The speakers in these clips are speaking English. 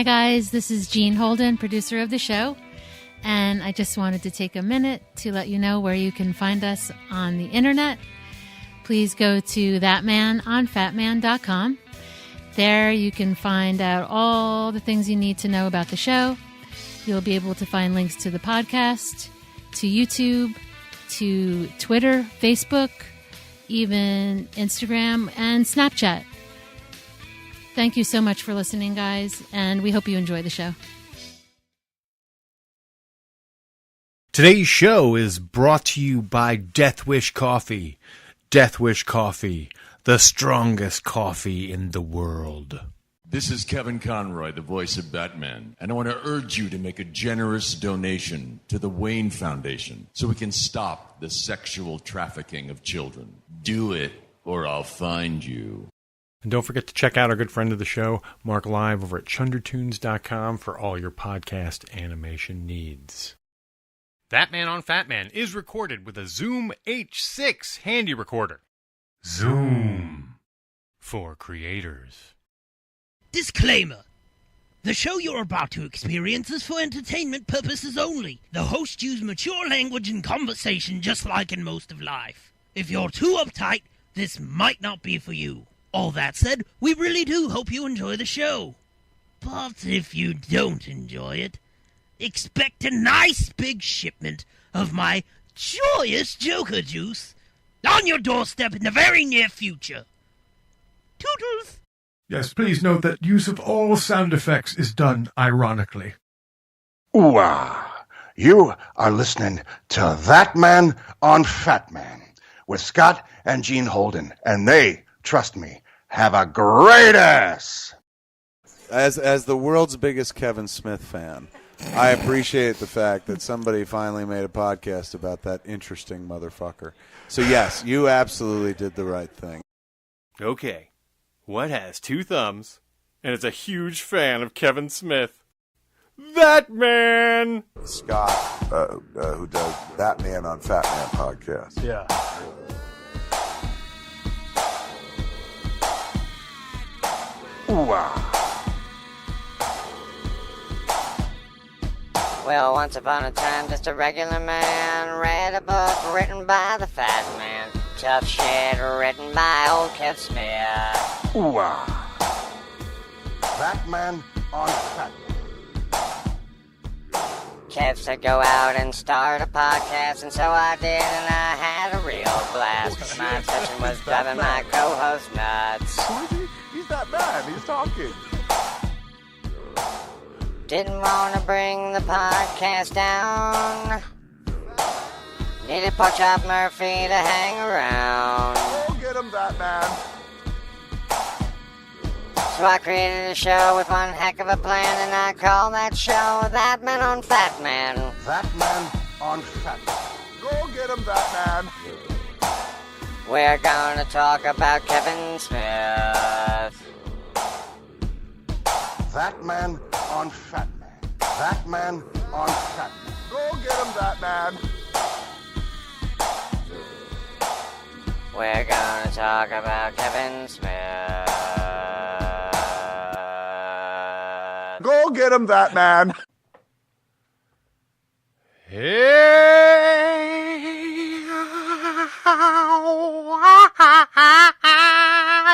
Hi guys, this is Jean Holden, producer of the show, and I just wanted to take a minute to let you know where you can find us on the internet. Please go to ThatMan on Fatman.com. There you can find out all the things you need to know about the show. You'll be able to find links to the podcast, to YouTube, to Twitter, Facebook, even Instagram and Snapchat. Thank you so much for listening, guys, and we hope you enjoy the show. Today's show is brought to you by Death Wish Coffee. Death Wish Coffee, the strongest coffee in the world. This is Kevin Conroy, the voice of Batman, and I want to urge you to make a generous donation to the Wayne Foundation so we can stop the sexual trafficking of children. Do it, or I'll find you. And don't forget to check out our good friend of the show, Mark Live, over at chundertunes.com for all your podcast animation needs. ThatMan on Fatman is recorded with a Zoom H6 handy recorder. Zoom for creators. Disclaimer. The show you're about to experience is for entertainment purposes only. The hosts use mature language and conversation just like in most of life. If you're too uptight, this might not be for you. All that said, we really do hope you enjoy the show. But if you don't enjoy it, expect a nice big shipment of my joyous Joker juice on your doorstep in the very near future. Toodles! Yes, please note that use of all sound effects is done ironically. Ooh-ah. You are listening to ThatMan on Fatman with Scott and Jean Holden, and they, trust me, have a great ass. As the world's biggest Kevin Smith fan, I appreciate the fact that somebody finally made a podcast about that interesting motherfucker. So yes, you absolutely did the right thing. Okay, what has two thumbs and is a huge fan of Kevin Smith? ThatMan! Scott, who does ThatMan on Fatman podcast. Yeah. Ooh-ah. Well, once upon a time, just a regular man read a book written by the Fat Man. Tough shit written by old Kev Smith. Ooh-ah. ThatMan on Fatman. Kev said go out and start a podcast, and so I did, and I had a real blast. But my obsession was driving my co-host nuts. Who is he? He's that man. He's talking. Didn't want to bring the podcast down. Needed Pork Chop Murphy to hang around. Go get him, that man. So I created a show with one heck of a plan, and I call that show ThatMan on Fatman. ThatMan on Fatman. Go get him, that man. We're gonna talk about Kevin Smith. ThatMan on Fatman. ThatMan on Fatman. Go get him, that man. We're gonna talk about Kevin Smith. Go get him, that man. Hey,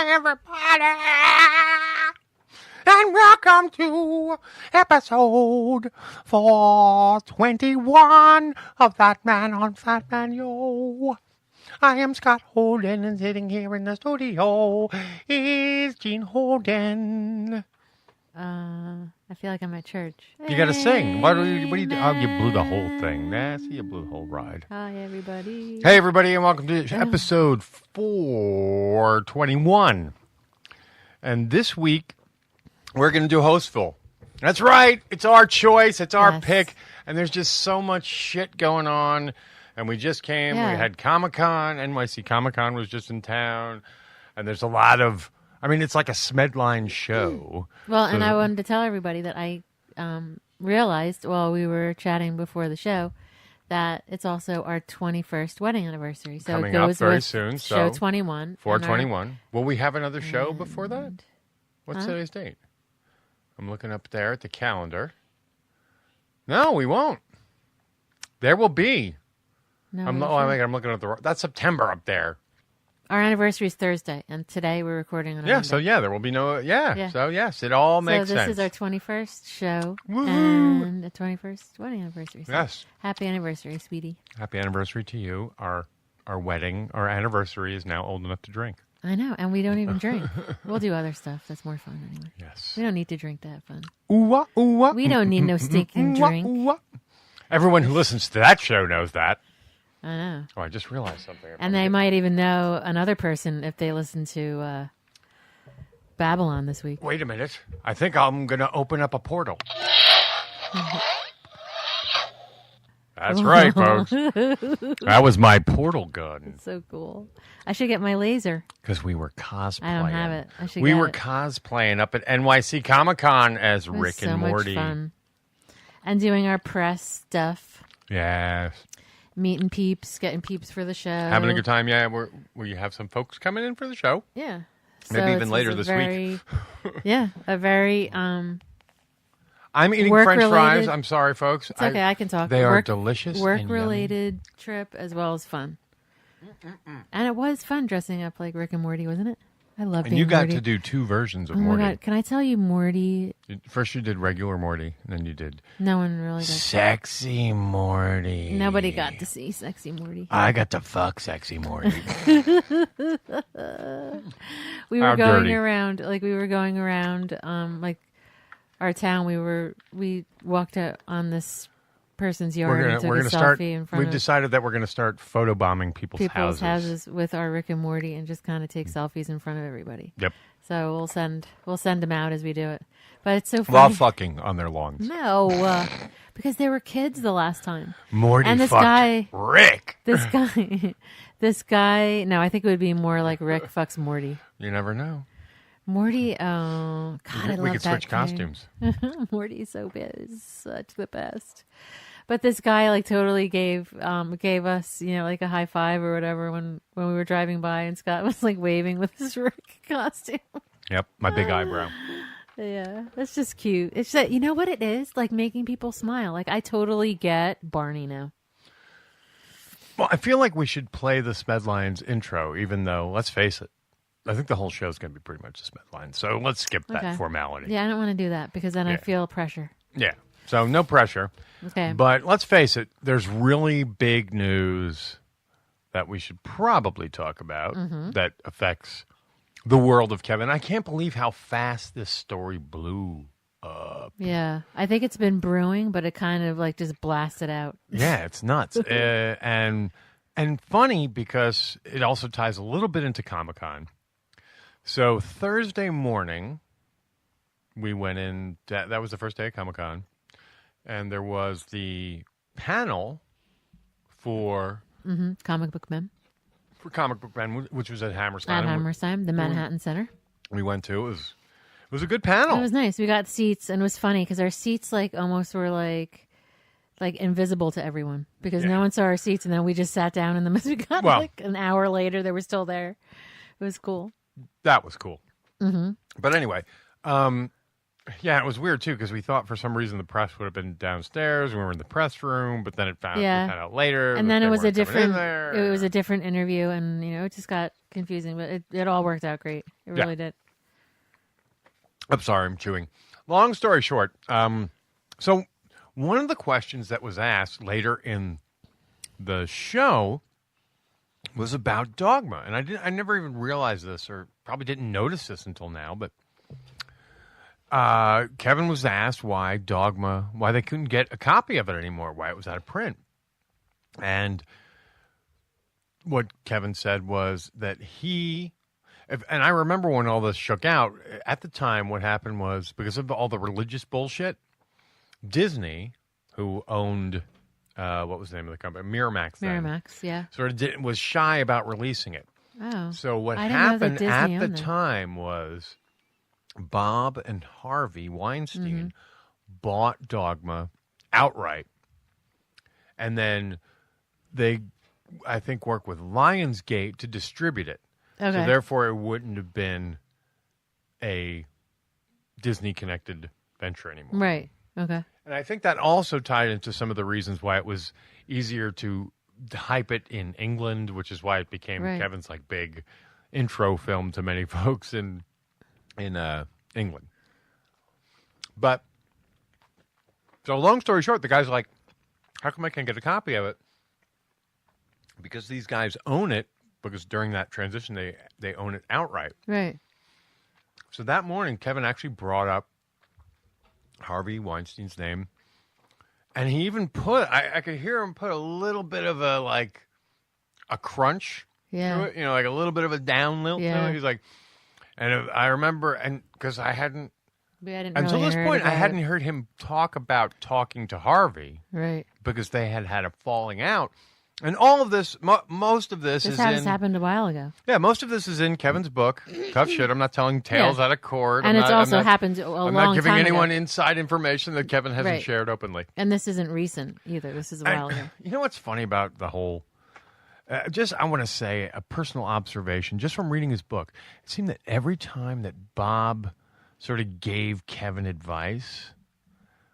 everybody, and welcome to episode 421 of ThatMan on Fatman, yo. I am Scott Holden, and sitting here in the studio is Jean Holden. I feel like I'm at church. You gotta sing. What do you do? Oh, you blew the whole thing. See, you blew the whole ride. Hi, everybody. Hey, everybody, and welcome to episode 421. And this week, we're going to do Hostful. That's right. It's our choice. It's our pick. And there's just so much shit going on. And we just came. Yeah. We had Comic-Con. NYC Comic-Con was just in town. And there's a lot of... I mean, it's like a Smeadlines show. Well, and I wanted to tell everybody that I realized while we were chatting before the show that it's also our 21st wedding anniversary. So coming it goes up very with soon. show So 21. 421. Will we have another show before that? What's today's date? I'm looking up there at the calendar. No, we won't. There will be. No, I'm looking at that's September up there. Our anniversary is Thursday, and today we're recording on a Monday. So there will be no. So yes, it all makes sense. So this is our 21st show, and the 21st wedding anniversary. So yes, happy anniversary, sweetie. Happy anniversary to you. Our wedding, our anniversary is now old enough to drink. I know, and we don't even drink. We'll do other stuff that's more fun anyway. Yes, we don't need to drink to have fun. Ooh-wah, ooh-wah. We don't need no stinking drink. Ooh-wah. Everyone who listens to that show knows that. I know. Oh, I just realized something. And they might even know another person if they listen to Babylon this week. Wait a minute. I think I'm going to open up a portal. That's right, folks. That was my portal gun. It's so cool. I should get my laser. Because we were cosplaying. I don't have it. I should We get were it. cosplaying up at NYC Comic-Con as Rick and Morty. So much fun. And doing our press stuff. Yes. Meeting peeps, getting peeps for the show. Having a good time, yeah. We have some folks coming in for the show. Yeah. Maybe even later this week. Yeah, a very... I'm eating work French fries. related. I'm sorry, folks. It's okay, I can talk. They are delicious. Work-related trip as well as fun. And it was fun dressing up like Rick and Morty, wasn't it? I love being And you got Morty. to do 2 versions of Oh Morty. my God. Can I tell you Morty? First you did regular Morty, and then you did... No one really does. Sexy Morty. Nobody got to see Sexy Morty. I got to fuck Sexy Morty. We were going around, like our town. We walked out on this person's yard and took a selfie in front of decided that we're going to start photobombing people's houses with our Rick and Morty and just kind of take selfies in front of everybody. Yep. So we'll send them out as we do it. But it's so funny. While fucking on their lawns. No, because they were kids the last time. Morty and this fucked guy, Rick. This guy. No, I think it would be more like Rick fucks Morty. You never know. Morty, oh God, I love that. We could switch costumes. Morty's so bad. He's such the best. But this guy like totally gave us, like a high five or whatever when we were driving by, and Scott was like waving with his Rick costume. Yep, my big eyebrow. Yeah, that's just cute. It's that, you know what it is? Like making people smile. Like I totally get Barney now. Well, I feel like we should play the Smeadlines intro, even though, let's face it, I think the whole show is going to be pretty much the Smeadlines. So let's skip that formality. Yeah, I don't want to do that because then I feel pressure. Yeah, so no pressure. Okay. But let's face it, there's really big news that we should probably talk about that affects the world of Kevin. I can't believe how fast this story blew up. Yeah, I think it's been brewing, but it kind of like just blasted out. Yeah, it's nuts. And funny because it also ties a little bit into Comic-Con. So Thursday morning, we went in. That was the first day of Comic-Con. And there was the panel for... Comic Book Men. For Comic Book Men, which was at Hammerstein. At Hammerstein, the Manhattan Center. We went to. It was a good panel. It was nice. We got seats, and it was funny because our seats like almost were like invisible to everyone because no one saw our seats, and then we just sat down in them as we got like an hour later. They were still there. It was cool. That was cool. But anyway, yeah, it was weird too because we thought for some reason the press would have been downstairs. We were in the press room, but then we found out later. And then it was a different interview, and it just got confusing. But it all worked out great. It really did. I'm sorry, I'm chewing. Long story short, so one of the questions that was asked later in the show was about Dogma, and I never even realized this, or probably didn't notice this until now, but Kevin was asked why they couldn't get a copy of it anymore, why it was out of print. And what Kevin said was that and I remember when all this shook out, at the time what happened was, because of all the religious bullshit, Disney, who owned, what was the name of the company? Miramax then. Miramax, yeah. Sort of was shy about releasing it. Oh. So what happened at the time was Bob and Harvey Weinstein bought Dogma outright. And then they, I think, worked with Lionsgate to distribute it. Okay. So therefore it wouldn't have been a Disney-connected venture anymore. Right. Okay. And I think that also tied into some of the reasons why it was easier to hype it in England, which is why it became Kevin's like big intro film to many folks in England. But so long story short, the guy's like, how come I can't get a copy of it? Because these guys own it, because during that transition they own it outright. Right. So that morning, Kevin actually brought up Harvey Weinstein's name. And he even put, I could hear him put a little bit of a crunch to it, like a little bit of a down lilt to it. He's like, and I remember, and because I hadn't, until this point, I hadn't heard him talk about talking to Harvey. Right. Because they had a falling out. And all of this, most of this is in... happened a while ago. Yeah, most of this is in Kevin's book, Tough Shit. I'm not telling tales out of court. And it's also happened a long time ago. I'm not giving anyone inside information that Kevin hasn't shared openly. And this isn't recent either. This is a while ago. You know what's funny about the whole... I want to say a personal observation, just from reading his book. It seemed that every time that Bob sort of gave Kevin advice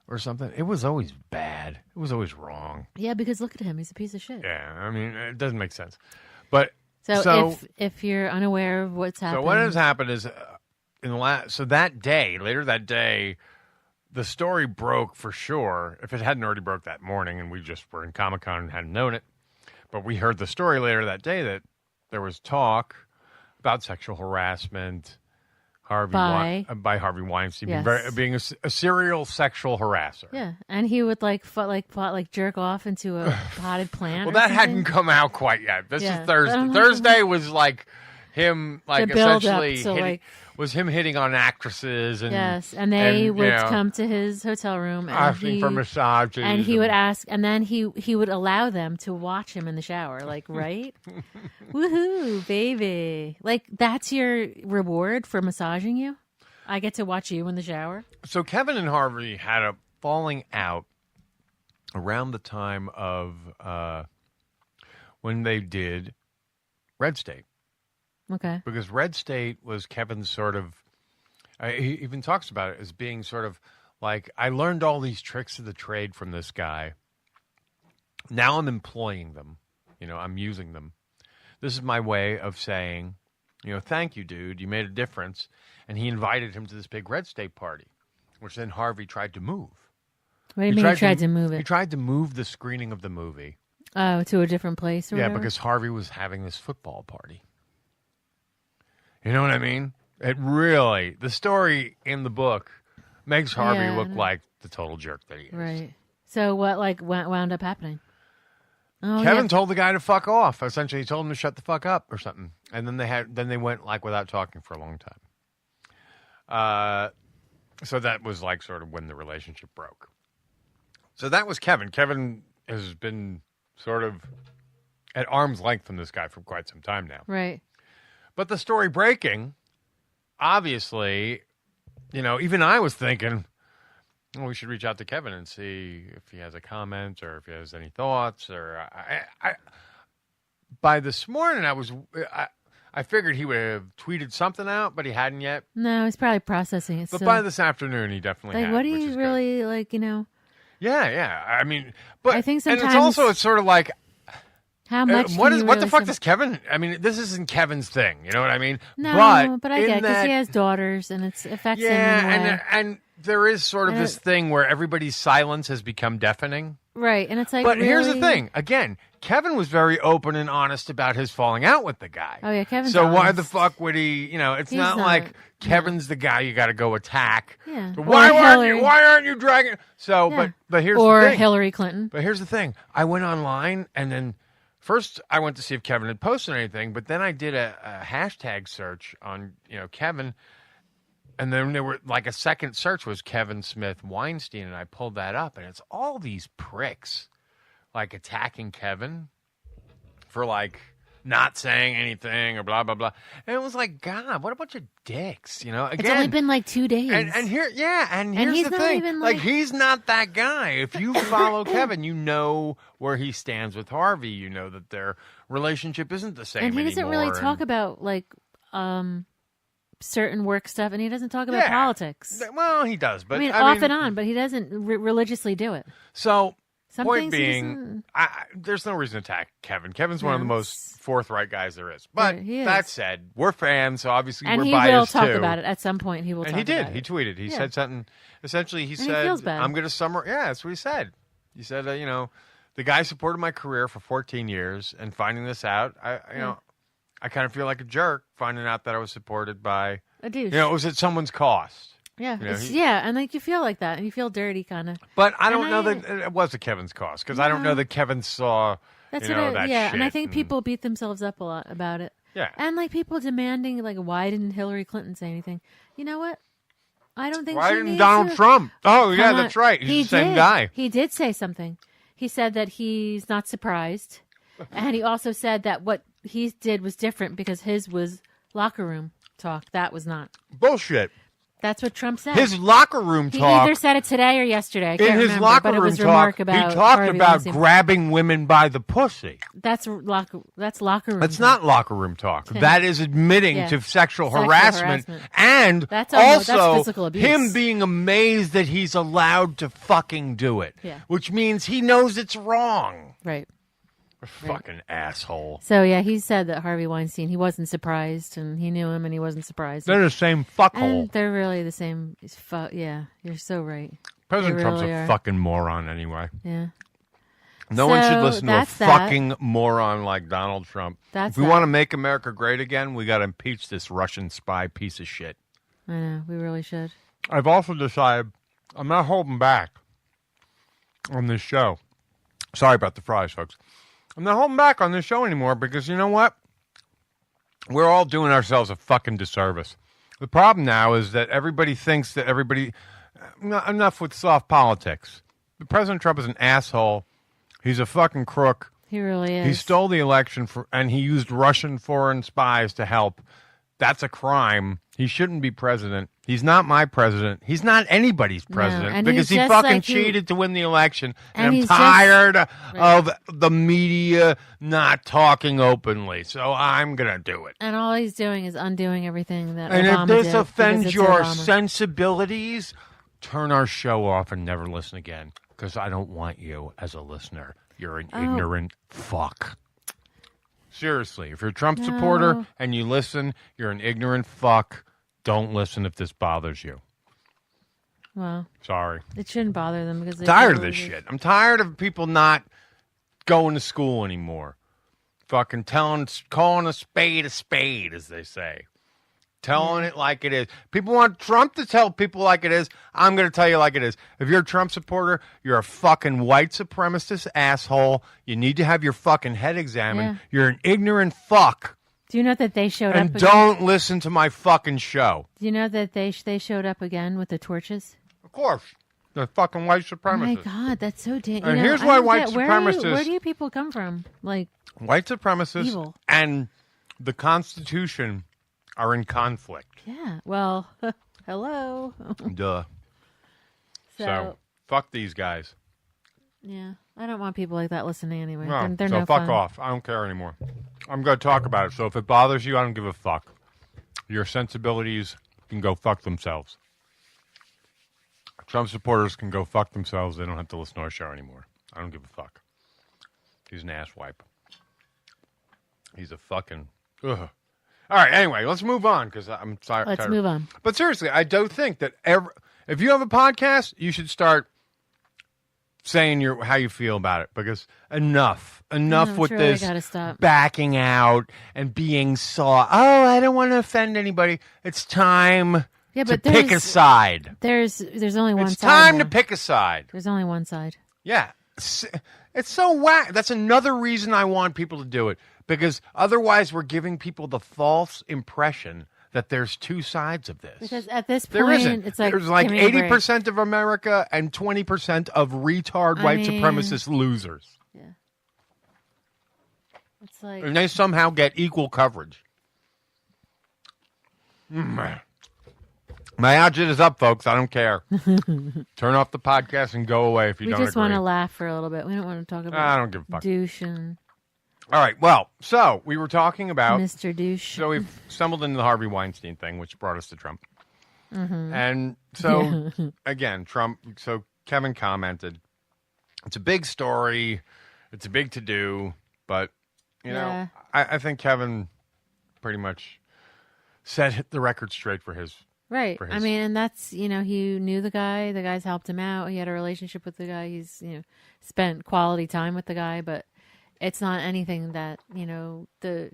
or something, it was always bad. It was always wrong. Yeah, because look at him. He's a piece of shit. Yeah, I mean, it doesn't make sense. But so if you're unaware of what's happened... So what has happened is, that day, later that day, the story broke for sure. If it hadn't already broke that morning and we just were in Comic-Con and hadn't known it. But we heard the story later that day that there was talk about sexual harassment by Harvey Weinstein being a serial sexual harasser. Yeah, and he would jerk off into a potted plant. Well, that hadn't come out quite yet. This is Thursday. Thursday was like him, essentially was him hitting on actresses, and they would come to his hotel room and asking for massages, and he would ask, and then he would allow them to watch him in the shower, right? Woohoo, baby! That's your reward for massaging you. I get to watch you in the shower. So Kevin and Harvey had a falling out around the time of when they did Red State. Okay. Because Red State was Kevin's sort of, he even talks about it as being sort of like, I learned all these tricks of the trade from this guy. Now I'm employing them. I'm using them. This is my way of saying, thank you, dude. You made a difference. And he invited him to this big Red State party, which then Harvey tried to move. What do you mean he tried to move it? He tried to move the screening of the movie. Oh, to a different place or whatever? Because Harvey was having this football party. You know what I mean? It really, the story in the book makes Harvey look like the total jerk that he is. Right. So what wound up happening? Oh, Kevin told the guy to fuck off. Essentially, he told him to shut the fuck up or something. And then they went without talking for a long time. So that was sort of when the relationship broke. So that was Kevin. Kevin has been sort of at arm's length from this guy for quite some time now. Right. But the story breaking, obviously, even I was thinking, we should reach out to Kevin and see if he has a comment or if he has any thoughts. Or by this morning, I figured he would have tweeted something out, but he hadn't yet. No, he's probably processing it. But by this afternoon, he definitely had. What do you really Yeah. I mean, but I think sometimes, and it's sort of like, how much? What the fuck does Kevin? I mean, this isn't Kevin's thing. You know what I mean? No, but I get it because he has daughters and it affects him. Yeah, and there is sort of this thing where everybody's silence has become deafening. Right, and it's like. But here's the thing. Again, Kevin was very open and honest about his falling out with the guy. Oh yeah, Kevin's So honest. why the fuck would he? It's not like Kevin's the guy you got to go attack. Yeah. So why aren't you dragging? So, but here's the thing. Or Hillary Clinton. But here's the thing. I went online and then. First, I went to see if Kevin had posted anything, but then I did a hashtag search on, Kevin, and then there were a second search was Kevin Smith Weinstein, and I pulled that up, and it's all these pricks attacking Kevin for not saying anything or blah blah blah, and it was God, what a bunch of dicks, Again, it's only been 2 days, and here's the thing, he's not that guy. If you follow Kevin, you know where he stands with Harvey. You know that their relationship isn't the same and he anymore. doesn't really talk about certain work stuff, and he doesn't talk about politics. Well, he does, but off and on, but he doesn't religiously do it. So, Some point things he being, there's no reason to attack Kevin. Kevin's one of the most forthright guys there is. But that said, we're fans, so obviously we're biased too. And he will talk about it at some point. He will. And he did. He tweeted. He said something. Essentially, he said, "I'm going to summarize." Yeah, that's what he said. He said, the guy supported my career for 14 years, and finding this out, I kind of feel like a jerk finding out that I was supported by a douche. It was at someone's cost. Yeah, and like you feel like that, and you feel dirty, kind of. But I don't know that it was at Kevin's cost, because I don't know that Kevin saw that shit. And I think people beat themselves up a lot about it. Yeah, and like people demanding, like, why didn't Hillary Clinton say anything? You know what? I don't think. Why didn't Donald Trump? Oh, yeah, that's right. He's the same guy. He did say something. He said that he's not surprised, and he also said that what he did was different because his was locker room talk. That was not bullshit. That's what Trump said. His locker room talk. He either said it today or yesterday. I can't remember, locker but it was room remark talk, about he talked Harvey about Weinstein. grabbing women by the pussy. That's locker room. That's talk. not locker room talk. That is admitting to sexual harassment. And that's also physical abuse. Him being amazed that he's allowed to fucking do it. Yeah. Which means he knows it's wrong. Right. Fucking asshole. So, yeah, he said that Harvey Weinstein, he wasn't surprised, and he knew him, and he wasn't surprised. They're the same fuckhole. And they're really the same. Yeah, you're so right. President Trump's a fucking moron anyway. Yeah. No one should listen to a fucking moron like Donald Trump. If we want to make America great again, we got to impeach this Russian spy piece of shit. I know, we really should. I've also decided I'm not holding back on this show. Sorry about the fries, folks. I'm not holding back on this show anymore because you know what? We're all doing ourselves a fucking disservice. The problem now is that everybody thinks that everybody... Enough with soft politics. President Trump is an asshole. He's a fucking crook. He really is. He stole the election and he used Russian foreign spies to help. That's a crime. He shouldn't be president. He's not my president. He's not anybody's president because he fucking cheated to win the election. And I'm tired of the media not talking openly. So I'm going to do it. And all he's doing is undoing everything that and Obama if this did offends your sensibilities, turn our show off and never listen again because I don't want you as a listener. You're an ignorant fuck. Seriously, if you're a Trump supporter and you listen, you're an ignorant fuck. Don't listen if this bothers you. Well, sorry. It shouldn't bother them because I'm tired of this shit. I'm tired of people not going to school anymore. Fucking calling a spade, as they say. Telling it like it is. People want Trump to tell people like it is. I'm going to tell you like it is. If you're a Trump supporter, you're a fucking white supremacist asshole. You need to have your fucking head examined. Yeah. You're an ignorant fuck. Do you know that they showed up again? And don't listen to my fucking show. Do you know that they showed up again with the torches? Of course. They're fucking white supremacists. Oh my God, that's so dangerous. And here's why white supremacists... Where do you people come from? Like white supremacists evil. And the Constitution are in conflict. Yeah. Well, hello. Duh. So, fuck these guys. Yeah. I don't want people like that listening anyway. No, they're so no fuck fun. off. I don't care anymore. I'm going to talk about it. So if it bothers you, I don't give a fuck. Your sensibilities can go fuck themselves. Trump supporters can go fuck themselves. They don't have to listen to our show anymore. I don't give a fuck. He's an asswipe. He's a fucking... Ugh. All right, anyway, let's move on because I'm tired. Let's move on. But seriously, I do think that if you have a podcast, you should start saying how you feel about it because enough with this backing out and being soft. Oh, I don't want to offend anybody. It's time to pick a side. There's only one side. It's time to pick a side. There's only one side. Yeah. It's so whack. That's another reason I want people to do it. Because otherwise we're giving people the false impression that there's two sides of this. Because at this point, there isn't. It's like... There's like 80% of America and 20% of retard white supremacist losers. Yeah. It's like... And they somehow get equal coverage. My outfit is up, folks. I don't care. Turn off the podcast and go away if you don't agree. We just want to laugh for a little bit. We don't want to talk about... I don't give a fuck. Douche and... All right. Well, so we were talking about Mr. Douche. So we've stumbled into the Harvey Weinstein thing, which brought us to Trump. And so, again, Trump, so Kevin commented, it's a big story, it's a big to-do, but, you know, I think Kevin pretty much set the record straight for his... Right. For his, I mean, and that's, you know, he knew the guy's helped him out, he had a relationship with the guy, he's, you know, spent quality time with the guy, but it's not anything that, you know,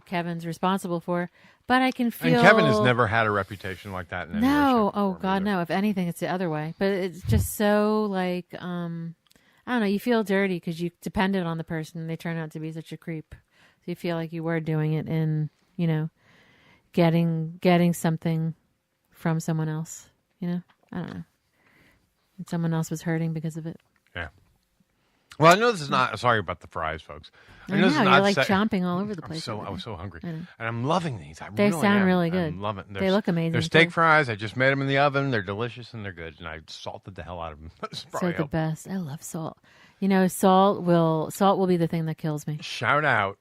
Kevin's responsible for. But I can feel... And Kevin has never had a reputation like that in any way, shape, oh, God, no. If anything, it's the other way. But it's just so, like, I don't know, you feel dirty because you depended on the person and they turn out to be such a creep. So you feel like you were doing it in, you know, getting something from someone else, you know? I don't know. And someone else was hurting because of it. Yeah. Well, I know this is not... Sorry about the fries, folks. I know, you're like chomping all over the place. I was so hungry. And I'm loving these. They sound really good. I'm loving them. They look amazing. They're steak fries. I just made them in the oven. They're delicious and they're good. And I salted the hell out of them. So the best. I love salt. You know, salt will be the thing that kills me. Shout out.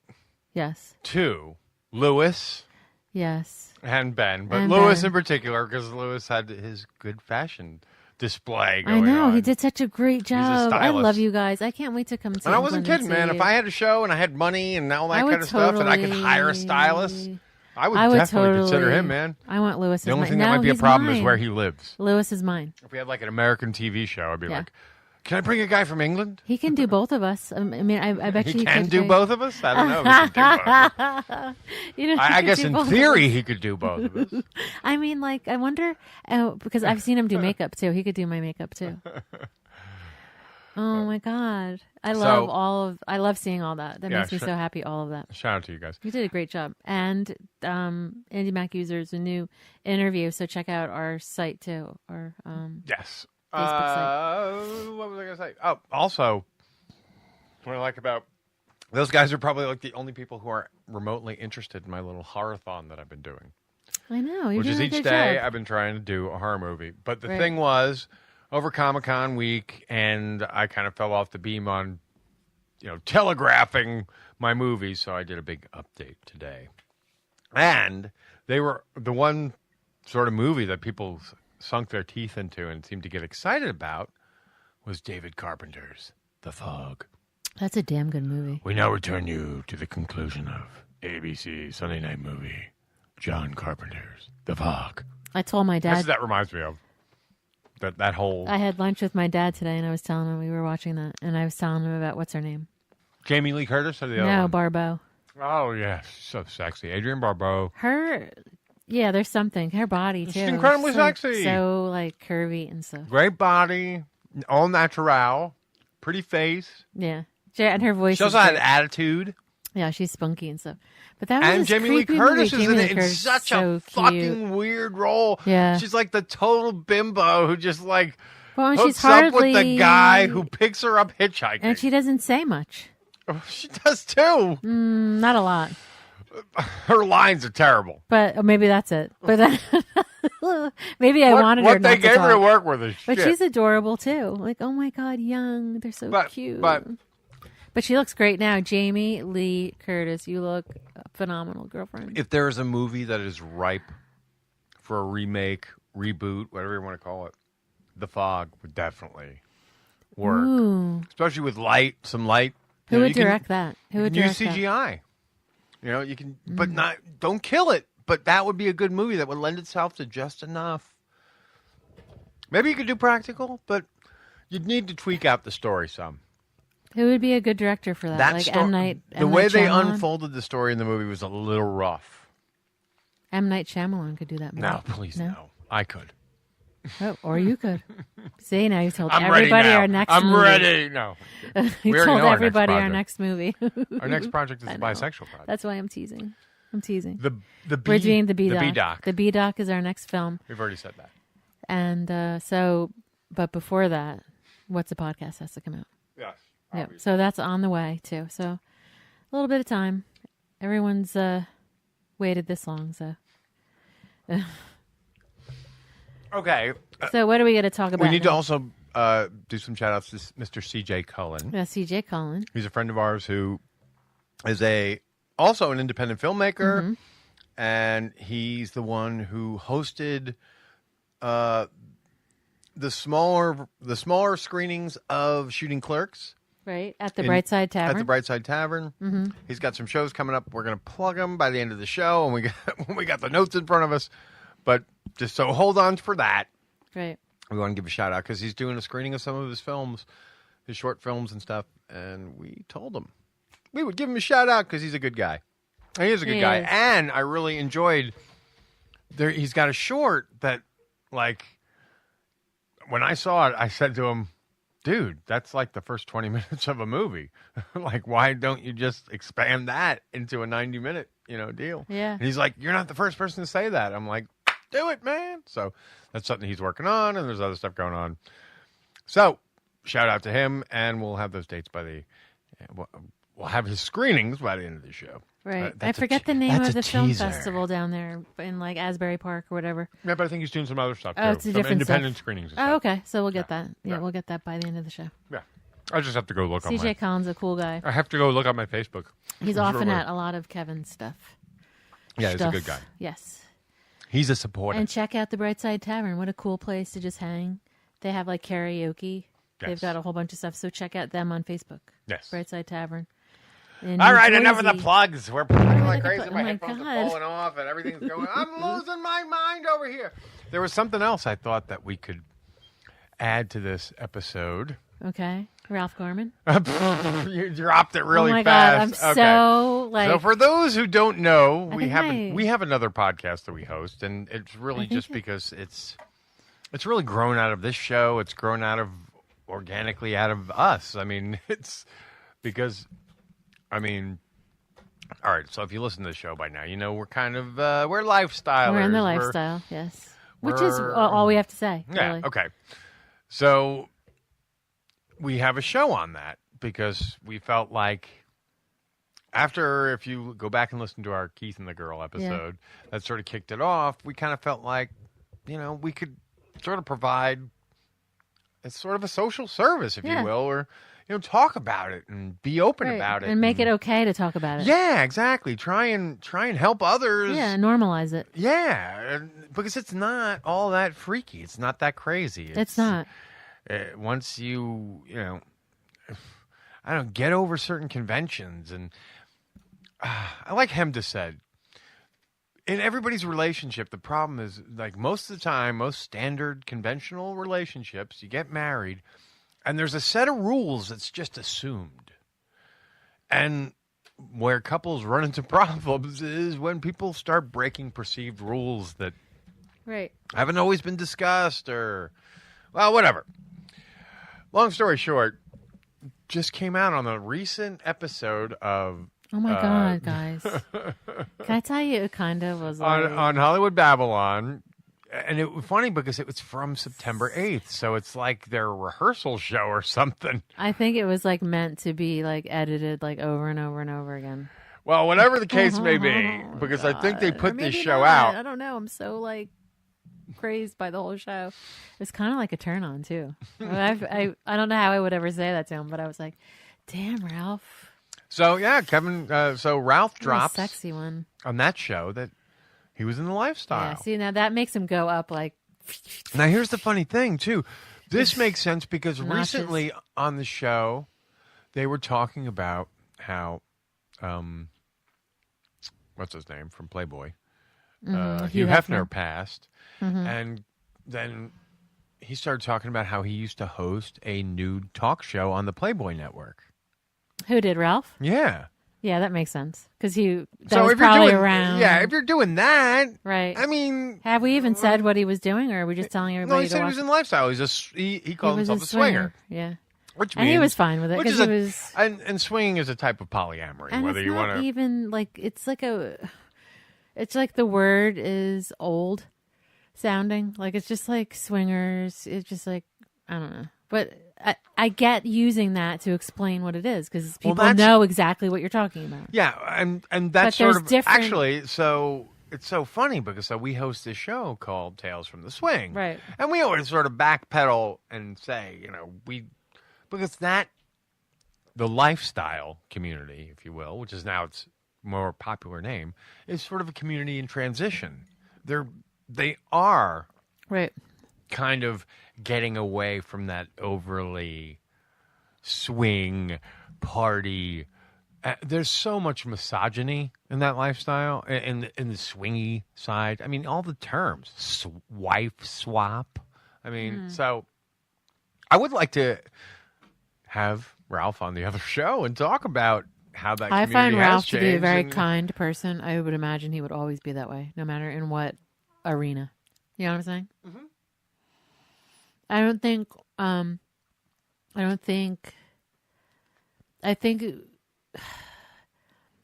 Yes. To Lewis. Yes. And Ben. But Lewis in particular, because Lewis had his good fashion display going on. I know. He did such a great job. I stylist. love you guys. I can't wait to come to And I wasn't kidding, man. If I had a show and I had money and all that kind of stuff and I could hire a stylist, I would definitely consider him, man. I want Lewis. The only thing that might be a problem is where he lives. Lewis is mine. If we had like an American TV show, I'd be like, can I bring a guy from England? He can do both of us. I mean, I bet he can do both of us. I don't know if he can do both of us. You know, I guess in theory he could do both of us. I mean, like, I wonder, because I've seen him do makeup too. He could do my makeup too. Oh my God. I love seeing all that. That makes me so happy, all of that. Shout out to you guys. You did a great job. And Andy Mac User's a new interview, so check out our site too. Or yes. Facebook site. What was I going to say? Oh, also, what I like about those guys are probably like the only people who are remotely interested in my little horror-thon that I've been doing. I know. Which is each day I've been trying to do a horror movie. But the thing was, over Comic-Con week, and I kind of fell off the beam on, you know, telegraphing my movies, so I did a big update today. And they were the one sort of movie that people sunk their teeth into and seemed to get excited about was David Carpenter's The Fog. That's a damn good movie. We now return you to the conclusion of ABC Sunday Night Movie, John Carpenter's The Fog. I told my dad. That's what that reminds me of. That whole... I had lunch with my dad today, and I was telling him we were watching that, and I was telling him about, what's her name? Jamie Lee Curtis or the other one? No, Barbeau. Oh, yeah. She's so sexy. Adrienne Barbeau. Her... Yeah, there's something. Her body, too. She's incredibly sexy. So, like, curvy and stuff. Great body. All natural. Pretty face. Yeah. And her voice She also had attitude. Yeah, she's spunky and stuff. But that was and Jamie Lee Curtis is in such a cute. fucking weird role. Yeah. She's like the total bimbo who just, like, hooks she's up with the guy who picks her up hitchhiking. And she doesn't say much. She does, too. Not a lot. Her lines are terrible. But maybe that's it. But maybe I wanted her not to talk. What they gave her to work with is shit. But she's adorable, too. Like, oh, my God, young. They're so cute. But she looks great now. Jamie Lee Curtis, you look phenomenal, girlfriend. If there is a movie that is ripe for a remake, reboot, whatever you want to call it, The Fog would definitely work. Ooh. Especially with some light. Who would direct that? Who would direct use CGI. You know, you can, but don't kill it. But that would be a good movie that would lend itself to just enough. Maybe you could do practical, but you'd need to tweak out the story some. Who would be a good director for that? Like M. Night Shyamalan? The way they unfolded the story in the movie was a little rough. M. Night Shyamalan could do that movie. No, please no. I could. Oh, or you could. See, now you told everybody our next movie. I'm ready. No. You told everybody our next movie. Our next project is a bisexual project. That's why I'm teasing. We're doing the B-Doc. The B-Doc is our next film. We've already said that. And but before that, What's a Podcast has to come out. Yes. Yeah. So that's on the way, too. So a little bit of time. Everyone's waited this long, so... Okay. So what are we going to talk about? We need to also do some shout-outs to Mr. C.J. Cullen. Yeah, C.J. Cullen. He's a friend of ours who is also an independent filmmaker, and he's the one who hosted the smaller screenings of Shooting Clerks. Right, at the Brightside Tavern. At the Brightside Tavern. Mm-hmm. He's got some shows coming up. We're going to plug them by the end of the show, and when we got the notes in front of us. But just so hold on for that. Right. We want to give a shout out because he's doing a screening of some of his films, his short films and stuff, and we told him we would give him a shout out because he's a good guy. And he is a good guy, and I really enjoyed. He's got a short that, like, when I saw it, I said to him, dude, that's like the first 20 minutes of a movie. Like, why don't you just expand that into a 90-minute, deal? Yeah. And he's like, you're not the first person to say that. I'm like, do it, man. So that's something he's working on, and there's other stuff going on. So shout out to him, and we'll have those dates we'll have his screenings by the end of the show. Right. I forget the name of the film festival down there in like Asbury Park or whatever. Yeah, but I think he's doing some other stuff too. Oh, it's a different independent stuff. screenings. And stuff. stuff. Oh, okay. So we'll get that. Yeah, we'll get that by the end of the show. Yeah. I just have to go look on CJ Collins, a cool guy. I have to go look on my Facebook. He's often at a lot of Kevin's stuff. Yeah, he's a good guy. Yes. He's a supporter. And check out the Brightside Tavern. What a cool place to just hang. They have like karaoke. Yes. They've got a whole bunch of stuff. So check out them on Facebook. Yes. Brightside Tavern. All right, enough of the plugs. We're plugging like crazy. My my headphones God. are falling off and everything's going. I'm losing my mind over here. There was something else I thought that we could add to this episode. Okay. Ralph Garman. You dropped it really oh my fast. God, I'm so like. So for those who don't know, we think have another podcast that we host, and it's really just because it's really grown out of this show. It's grown organically out of us. I mean, it's because. I mean, all right, so if you listen to the show by now, we're kind of, we're lifestylers. We're in the lifestyle, yes. Which is all we have to say, yeah, really. Okay. So we have a show on that because we felt like if you go back and listen to our Keith and the Girl episode, that sort of kicked it off, we kind of felt like, we could sort of provide, it's sort of a social service, if you will, or... talk about it and be open about it. And make it okay to talk about it. Yeah, exactly. Try and help others. Yeah, normalize it. Yeah, because it's not all that freaky. It's not that crazy. It's not. Once get over certain conventions. And I like Hemda said, in everybody's relationship, the problem is, like, most of the time, most standard conventional relationships, you get married, and there's a set of rules that's just assumed. And where couples run into problems is when people start breaking perceived rules that haven't always been discussed or, well, whatever. Long story short, just came out on a recent episode of... Oh, my God, guys. Can I tell you, it kind of was like... On Hollywood Babylon... And it was funny because it was from September 8th, so it's like their rehearsal show or something. I think it was like meant to be like edited like over and over and over agaagain. Well, whatever the case may be, because I think they put this show out. I don't know. I'm so like crazed by the whole show. It's kind of like a turn on too. I don't know how I would ever say that to him, but I was like, damn, Ralph. So yeah, Kevin. So Ralph drops a sexy one on that show that. He was in the lifestyle. Yeah, see, now that makes him go up like... Now, here's the funny thing, too. This makes sense because recently on the show, they were talking about how... what's his name from Playboy? Hugh Hefner passed. Mm-hmm. And then he started talking about how he used to host a nude talk show on the Playboy Network. Who did, Ralph? Yeah. Yeah, that makes sense because was probably around. Yeah, if you're doing that, right? I mean, have we even said what he was doing, or are we just telling everybody? No, he said he was in lifestyle. He called himself a swinger. Yeah, and he was fine with it because he was. And swinging is a type of polyamory. And whether it's you not want to even like it's like the word is old sounding. Like it's just like swingers. It's just like I don't know, but. I get using that to explain what it is because people know exactly what you're talking about. Yeah, and that's sort of actually so it's so funny because we host this show called Tales from the Swing, right? And we always sort of backpedal and say, because the lifestyle community, if you will, which is now its more popular name, is sort of a community in transition. They are Right. kind of getting away from that overly swing party. There's so much misogyny in that lifestyle, in the swingy side. I mean, all the terms, wife swap. I mean, so I would like to have Ralph on the other show and talk about how that community I find has Ralph to be a changed very and- kind person. I would imagine he would always be that way, no matter in what arena. You know what I'm saying? Mm-hmm.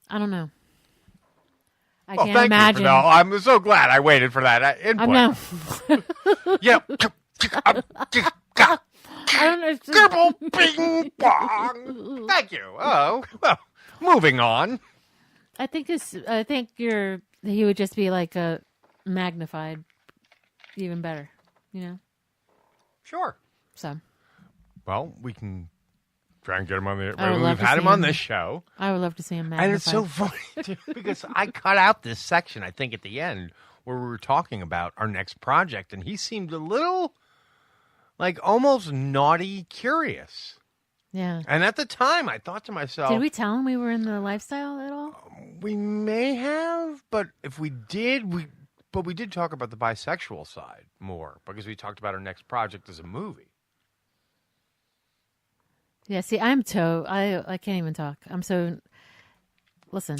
I don't know. I can't thank imagine. you for that. I'm so glad I waited for that input. No. Yeah. I don't know. Gerbil, bing, bong. Thank you. Oh, well, moving on. I think he would just be like a magnified, even better. You know. Sure. So. Well, we can try and get him on the. I would love We've to had see him on him. this show, I would love to see him magnified. and it's so funny too, because I cut out this section. I think at the end where we were talking about our next project, and he seemed a little, like, almost naughty curious. Yeah. And at the time, I thought to myself, Did we tell him we were in the lifestyle at all? we may have, but if we did, we did talk about the bisexual side more because we talked about our next project as a movie. Yeah, see, I can't even talk. I'm so... Listen.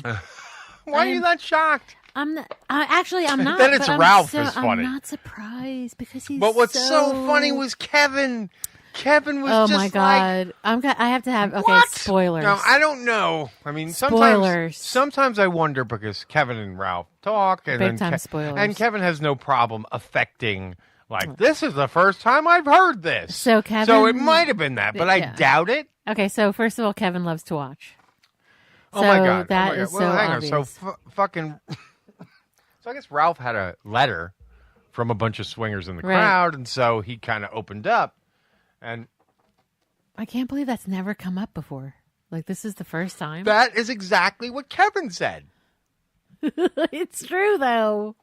Why are you not shocked? I'm not... I'm not. Then it's but Ralph I'm is funny. I'm not surprised because he's But what's so funny was Kevin. Kevin was Oh, just my God. I have to have... Okay, what? spoilers. No, I don't know. I mean, Spoilers. sometimes I wonder because Kevin and Ralph talk. And Big then time spoilers. And Kevin has no problem affecting... Like, this is the first time I've heard this. So, Kevin... So it might have been that, but I Yeah. doubt it. Okay, so first of all, Kevin loves to watch. Oh, my God. That oh my is God. Well, so hang obvious. on. So fucking... So I guess Ralph had a letter from a bunch of swingers in the Right. crowd, and so he kind of opened up. And I can't believe that's never come up before. Like, this is the first time. that is exactly what Kevin said. It's true, though.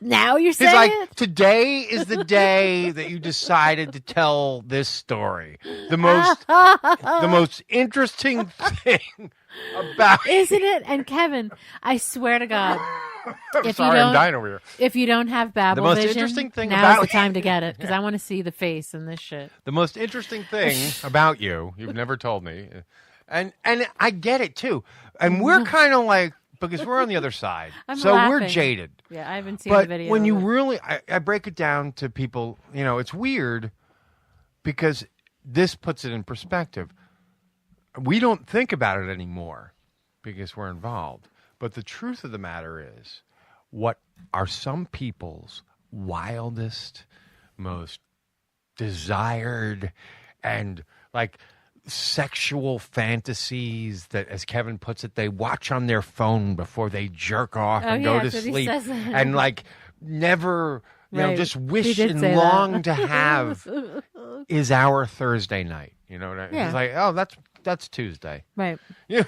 Now you're He's saying like, it? today is the day that you decided to tell this story. The most interesting thing about Isn't it? And Kevin, I swear to God, I'm sorry, I'm dying over here. if you don't have Babel The most vision, interesting thing now's about the time to get it because I want to see the face in this shit. The most interesting thing about you've never told me, and I get it too. And we're kind of like, because we're on the other side, I'm so we're laughing. jaded. Yeah, I haven't seen the But video. when you but- really, I break it down to people, it's weird because this puts it in perspective. We don't think about it anymore because we're involved. But the truth of the matter is, what are some people's wildest, most desired, and like sexual fantasies that, as Kevin puts it, they watch on their phone before they jerk off and go to that's what he sleep, says that. and like never, Right. just He wish did and say long that. to have is our Thursday night. You know what I mean? Yeah. It's like, oh, that's Tuesday. right. Yeah.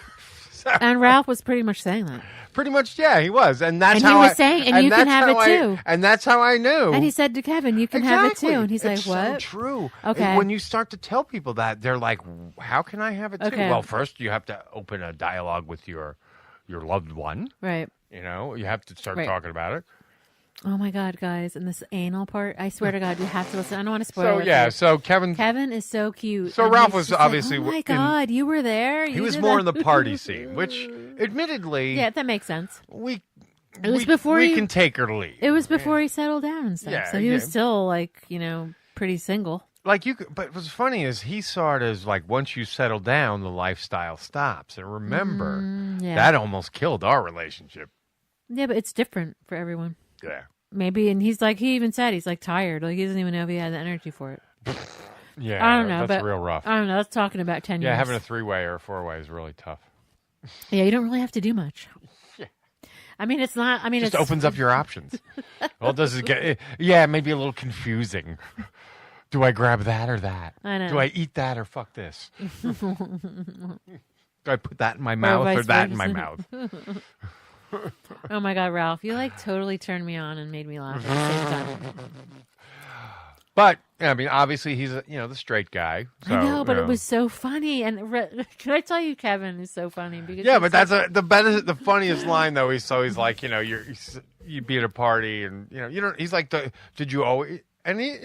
So, And Ralph was pretty much saying that. pretty much, yeah, he was, and that's And how he was I, saying, and you can that's have how it too. and that's how I knew. And he said to Kevin, "You can have it too." And he's It's like, so "What?" true. Okay. And when you start to tell people that, they're like, "How can I have it too?" Okay. Well, first you have to open a dialogue with your loved one. Right. You have to start Right. talking about it. Oh my God, guys! And this anal part, I swear to God, you have to listen. I don't want to spoil So it. yeah, for you. so Kevin Kevin is so cute. So And Ralph he's was just like, obviously oh my in- God, you were there. he You was did more that." in the party scene, which, admittedly, Yeah, that makes sense. we was before we he- can take or leave. It was before he settled down and stuff, Yeah, so he was yeah. still like pretty single. Like but what's funny is he saw it as like once you settle down, the lifestyle stops. And remember, yeah. that almost killed our relationship. Yeah, but it's different for everyone. Yeah. Maybe, and he even said he's like tired. Like he doesn't even know if he had the energy for it. Yeah, I don't know, that's but real rough. I don't know. That's talking about 10 years. Yeah, having a 3-way or a 4-way is really tough. Yeah, you don't really have to do much. Yeah. I mean, it's not. I mean, Just it's opens up your options. All it does is maybe a little confusing. Do I grab that or that? I know. Do I eat that or fuck this? Do I put that in my mouth or vice that in my versa. mouth? Oh my God, Ralph, you like totally turned me on and made me laugh at the same time. But I mean, obviously he's the straight guy. So, I know, but it was so funny. And can I tell you, Kevin is so funny because yeah, but that's the funniest line though. He's like you'd be at a party and you don't. He's like, did you always? And he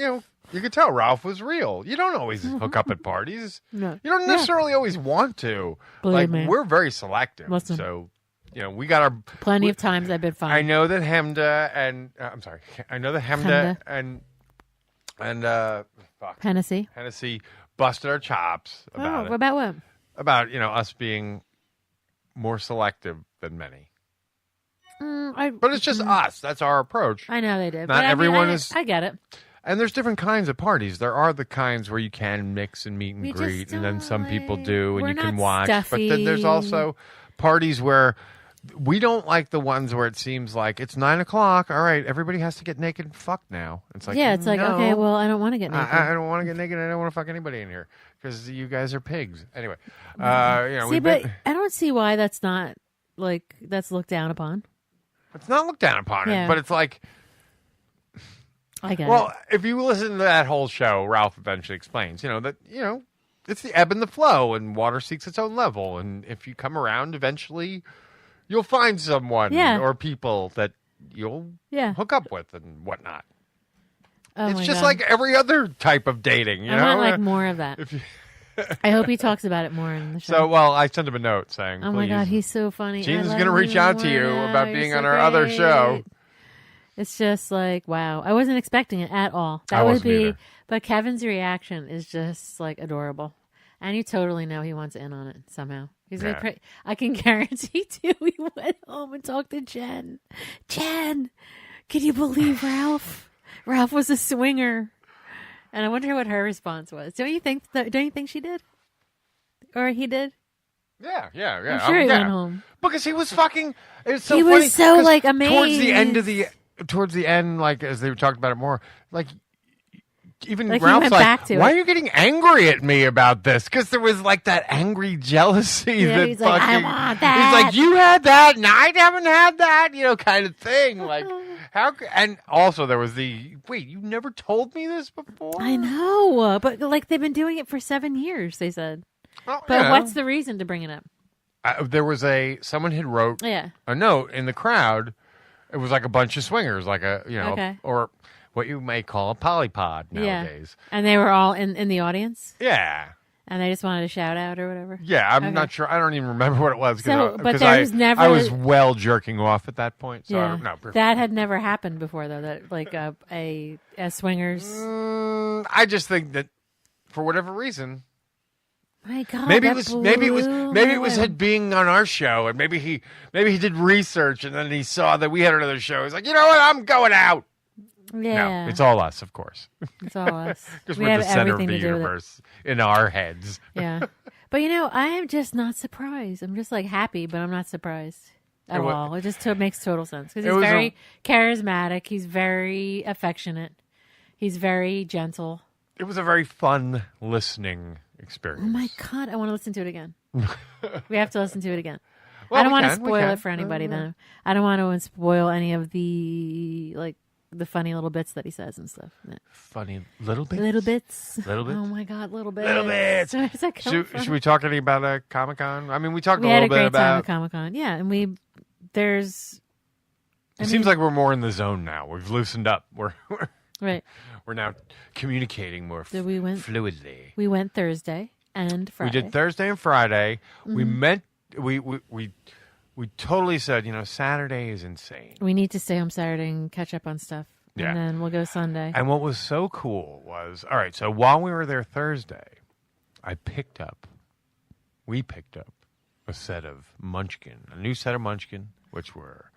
you could tell Ralph was real. You don't always hook up at parties. No. You don't necessarily always want to. Believe me. We're very selective. Listen. So. We got our plenty of times I've been fine. I know that Hemda and Hemda and Hennessy busted our chops about it. About what? About us being more selective than many. But it's just us. That's our approach. I know they did. Not but everyone is. is. I get it. And there's different kinds of parties. There are the kinds where you can mix and meet and greet, and then some people do, and you can watch. Stuffy. But then there's also parties where. We don't like the ones where it seems like it's 9:00. All right, everybody has to get naked and fuck now. It's like it's like, no, okay, well, I don't want to get naked. I don't want to get naked. I don't want to fuck anybody in here because you guys are pigs. Anyway, see, but I don't see why that's not that's looked down upon. It's not looked down upon it, but it's like. I get well, it. if you listen to that whole show, Ralph eventually explains, that it's the ebb and the flow, and water seeks its own level, and if you come around, eventually. You'll find someone or people that you'll hook up with and whatnot. Oh it's my just God. like every other type of dating. I want like more of that. I hope he talks about it more in the show. So, I sent him a note saying, "Oh my God, he's so funny." Gene's going to reach out to you about being on our other show. It's just like wow, I wasn't expecting it at all. That would be, either. But Kevin's reaction is just like adorable, and you totally know he wants in on it somehow. He's I can guarantee too. He went home and talked to Jen. Jen, can you believe Ralph? Ralph was a swinger, and I wonder what her response was. Don't you think she did, or he did? Yeah. I'm sure he went home because he was fucking. It was so he funny was so like amazed towards the end, like as they talked about it more, like. Even like Ralph's like, why it. are you getting angry at me about this? Because there was like that angry jealousy. Yeah, that he's fucking, like, I want that. He's like, you had that and I haven't had that, kind of thing. Like, how? And also there was wait, you never told me this before? I know, but like they've been doing it for 7 years, they said. Well, but what's the reason to bring it up? There was someone had wrote a note in the crowd. It was like a bunch of swingers, like or what you may call a polypod nowadays. Yeah. And they were all in the audience? Yeah. And they just wanted a shout out or whatever? Yeah, I'm not sure. I don't even remember what it was. But there was never... I was well jerking off at that point. So yeah. That had never happened before, though, that like a swingers... I just think that for whatever reason... My God, maybe it was being on our show, and maybe he did research, and then he saw that we had another show. He's like, you know what, I'm going out. Yeah, no, it's all us, of course. It's all us because we're the center of the universe in our heads. Yeah, but I am just not surprised. I'm just like happy, but I'm not surprised at all. It just makes total sense because he's very charismatic. He's very affectionate. He's very gentle. It was a very fun listening experience. Oh my God, I want to listen to it again. We have to listen to it again. Well, I don't want to spoil it for anybody though. I don't want to spoil any of the funny little bits that he says and stuff. No. Funny little bits? Little bits. Little bits? Oh my God, little bits. Little bits. Where's that come from? Should we talk any about Comic-Con? I mean, we talked we a little bit had a great time about... at Comic-Con. Yeah, and It seems like we're more in the zone now. We've loosened up. Right. We're now communicating more fluidly. We went Thursday and Friday. We did Thursday and Friday. Mm-hmm. We totally said, Saturday is insane. We need to stay home Saturday and catch up on stuff. Yeah. And then we'll go Sunday. And what was so cool was, all right, so while we were there Thursday, we picked up a set of Munchkin, a new set of Munchkin, which were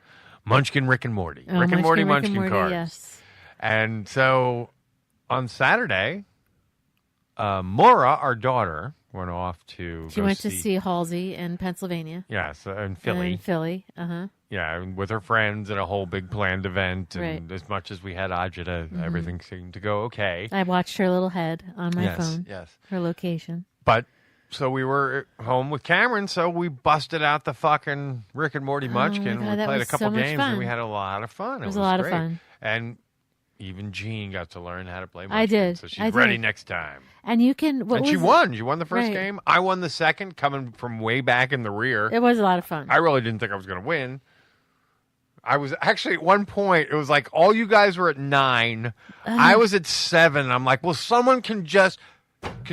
Munchkin Rick and Morty. Rick and Morty Munchkin cards. Yes. And so on Saturday, Maura, our daughter, went off to. She went to see Halsey in Pennsylvania. Yes, in Philly. In Philly, uh-huh. Yeah, with her friends at a whole big planned event. And Right. as much as we had agita, everything seemed to go okay. I watched her little head on my phone. Yes. Her location. But, so we were home with Cameron, so we busted out the fucking Rick and Morty Munchkin. God, We that played a was couple so much games, fun. and we had a lot of fun. It was a lot of great. fun. And even Jean got to learn how to play Munchkin. I did. So she's I ready did. next time. And you can... And she won. She won the first Right. game. I won the second, coming from way back in the rear. It was a lot of fun. I really didn't think I was going to win. I was actually at one point, it was like all you guys were at 9. I was at 7. I'm like, well, someone can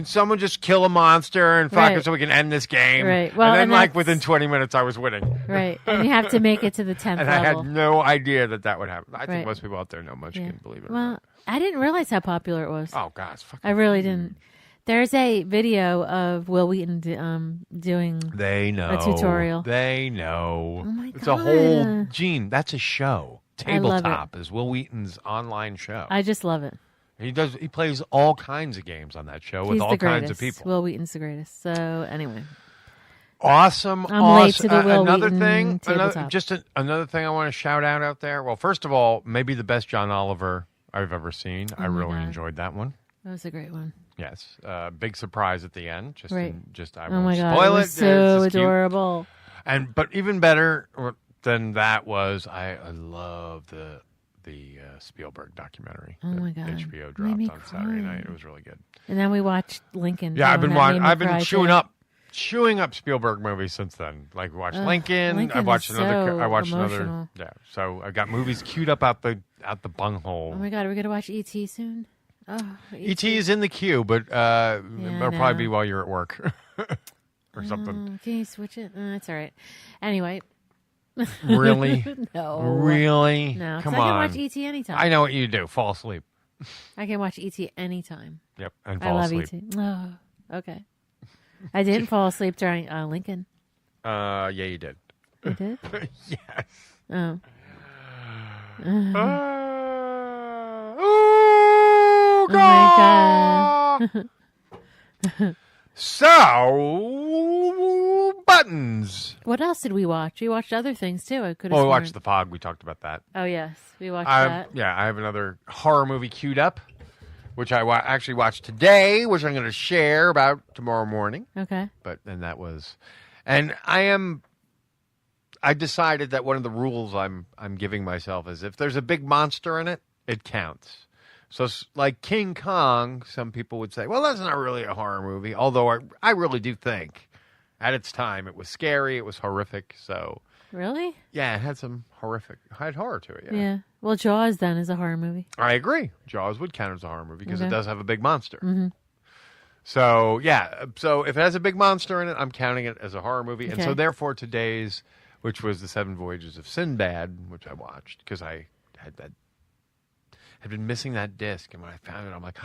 someone just kill a monster and fuck it so we can end this game? Right. Well, and then and like that's- within 20 minutes, I was winning. Right. And you have to make it to the 10th And level. I had no idea that would happen. I think Right. most people out there know Munchkin, believe it or Well, not. I didn't realize how popular it was. Oh, God. It's fucking I really didn't. There's a video of Will Wheaton doing They know. a tutorial. They know. Oh, my It's a whole... God. Gene, that's a show. I love it. Tabletop is Will Wheaton's online show. I just love it. He plays all kinds of games on that show with He's all the kinds greatest. of people. Will Wheaton's the greatest. So, anyway. Awesome. I'm awesome. late to the Will another Wheaton thing, tabletop. another thing I want to shout out there. Well, first of all, maybe the best John Oliver I've ever seen. I my really God. enjoyed that one. That was a great one. Yes, big surprise at the end. Right. I Oh won't my God. spoil It it. was so It's just cute. adorable. But even better than that was I love the Spielberg documentary. Oh that my God. HBO Made me dropped on Saturday cry. night. It was really good. And then we watched Lincoln. Yeah, too, and that made me I've been cry, chewing up Spielberg movies since then. Like we watched Lincoln. Lincoln I watched is another. so I watched emotional. another. Yeah. So I got movies queued up out the bunghole. Oh my God, are we going to watch E.T. soon? Oh, E.T. is in the queue, but I it'll probably know. be while you're at work or something. Can you switch it? It's all right. Anyway. Really? No. Really? No. 'cause Come I can on. watch E.T. anytime. I know what you do. Fall asleep. I can watch E.T. anytime. Yep. And I fall love asleep. E.T. Oh, okay. I didn't fall asleep during Lincoln. Yeah, you did. You did? Yes. Oh. Oh, Oh my God. So, buttons. What else did we watch? We watched other things too. I could have. Well, we watched The Fog. We talked about that. Oh yes, we watched that. Yeah, I have another horror movie queued up, which I actually watched today, which I'm going to share about tomorrow morning. Okay. And that was, and I decided that one of the rules I'm giving myself is if there's a big monster in it, it counts. So, like King Kong, some people would say, well, that's not really a horror movie. Although I really do think at its time it was scary, it was horrific. So, Really? yeah, it had some had horror to it. Yeah. Well, Jaws then is a horror movie. I agree. Jaws would count as a horror movie because it Okay. does have a big monster. Mm-hmm. So, yeah. So, if it has a big monster in it, I'm counting it as a horror movie. And so, Okay. therefore, today's, which was The Seven Voyages of Sinbad, which I watched because I had been missing that disc. And when I found it, I'm like,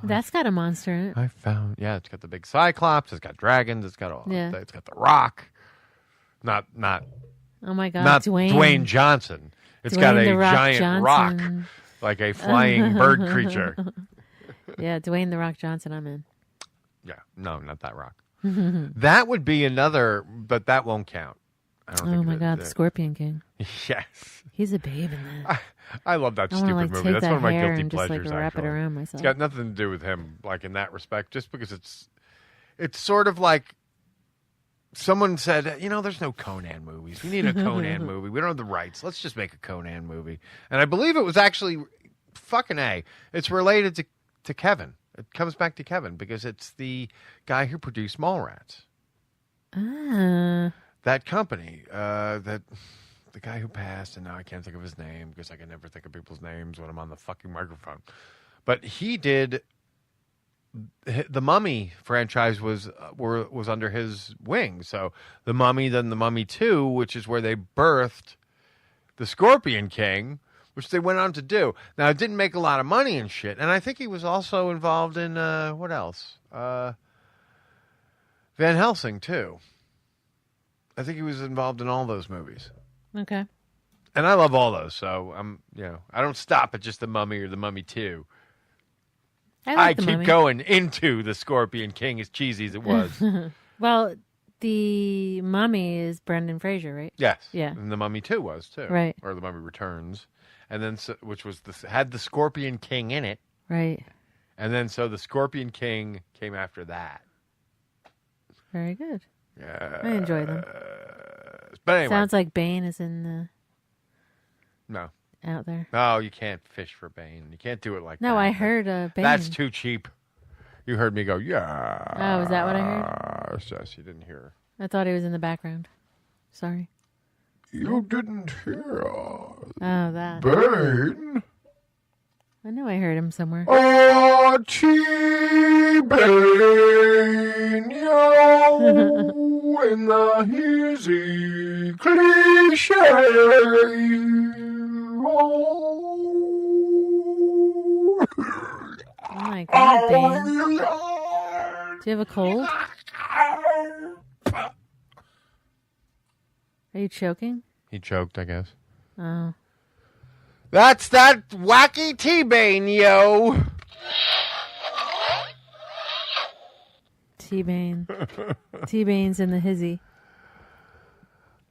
That's got a monster in it. it's got the big Cyclops, it's got dragons, it's got Yeah. it's got the Rock. Not Oh my God, not Dwayne. Dwayne Johnson. It's got Dwayne a The Rock giant rock, Johnson. like a flying bird creature. Yeah, Dwayne The Rock Johnson. I'm in. Yeah, no, not that rock. That would be another, but that won't count. I don't Oh think my God, the Scorpion King. Yes, He's a babe in that. I love that I want stupid to like movie. take That's that one of my hair guilty and just pleasures. like wrap actually. it around myself. It's got nothing to do with him, like in that respect, just because it's sort of like someone said, there's no Conan movies. We need a Conan movie. We don't have the rights. Let's just make a Conan movie. And I believe it was actually fucking A. It's related to Kevin. It comes back to Kevin because it's the guy who produced Mallrats. Ah. That company, the guy who passed, and now I can't think of his name because I can never think of people's names when I'm on the fucking microphone. But he did the Mummy franchise was under his wing. So the Mummy, then the Mummy 2, which is where they birthed the Scorpion King, which they went on to do. Now it didn't make a lot of money and shit. And I think he was also involved in what else? Van Helsing too. I think he was involved in all those movies. Okay. And I love all those, so I don't stop at just the Mummy or the Mummy 2. I keep Mummy. going into the Scorpion King, as cheesy as it was. Well, the Mummy is Brendan Fraser, right? Yes. Yeah. And the Mummy 2 was, too. Right. Or the Mummy Returns. And then, which was had the Scorpion King in it. Right. And then, so the Scorpion King came after that. Very good. Yeah. I enjoy them. But anyway. Sounds like Bane is in the... No. Out there. No, you can't fish for Bane. You can't do it like that. No, I heard Bane. That's too cheap. You heard me go, yeah. Oh, is that what I heard? Yes, you didn't hear. I thought he was in the background. Sorry. You didn't hear Oh, that. Bane. I know I heard him somewhere. Oh, T-Bane, yo, in the easy cliche. Oh my God, Bane. Do you have a cold? Are you choking? He choked, I guess. Oh. That's that wacky T-Bane, yo. T-Bane. T-Bane's in the hizzy.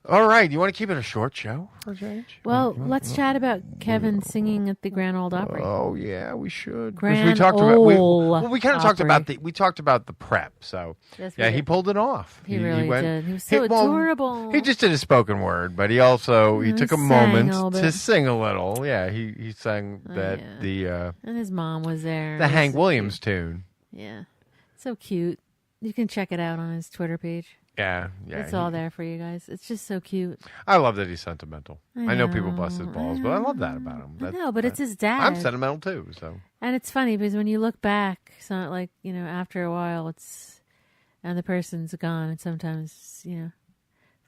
All right, you want to keep it a short show for a change? Well, let's chat about Kevin singing at the Grand Ole Opry. Oh yeah, we should. 'Cause Grand we talked Ole about we kind of talked Opry. about we talked about the prep. So Yes, we yeah, he did. pulled it off. He really did. He was so well, adorable. He just did a spoken word, but he also he He took a sang moment a little to bit. sing a little. Yeah, he sang that yeah. And his mom was there. the It was Hank so Williams cute. tune. Yeah. So cute. You can check it out on his Twitter page. Yeah, It's all there for you guys. It's just so cute. I love that he's sentimental. I I know people know, bust his balls, but I love that about him. I know, but it's his dad. I'm sentimental too. So And it's funny because when you look back, it's not like, after a while and the person's gone, and sometimes,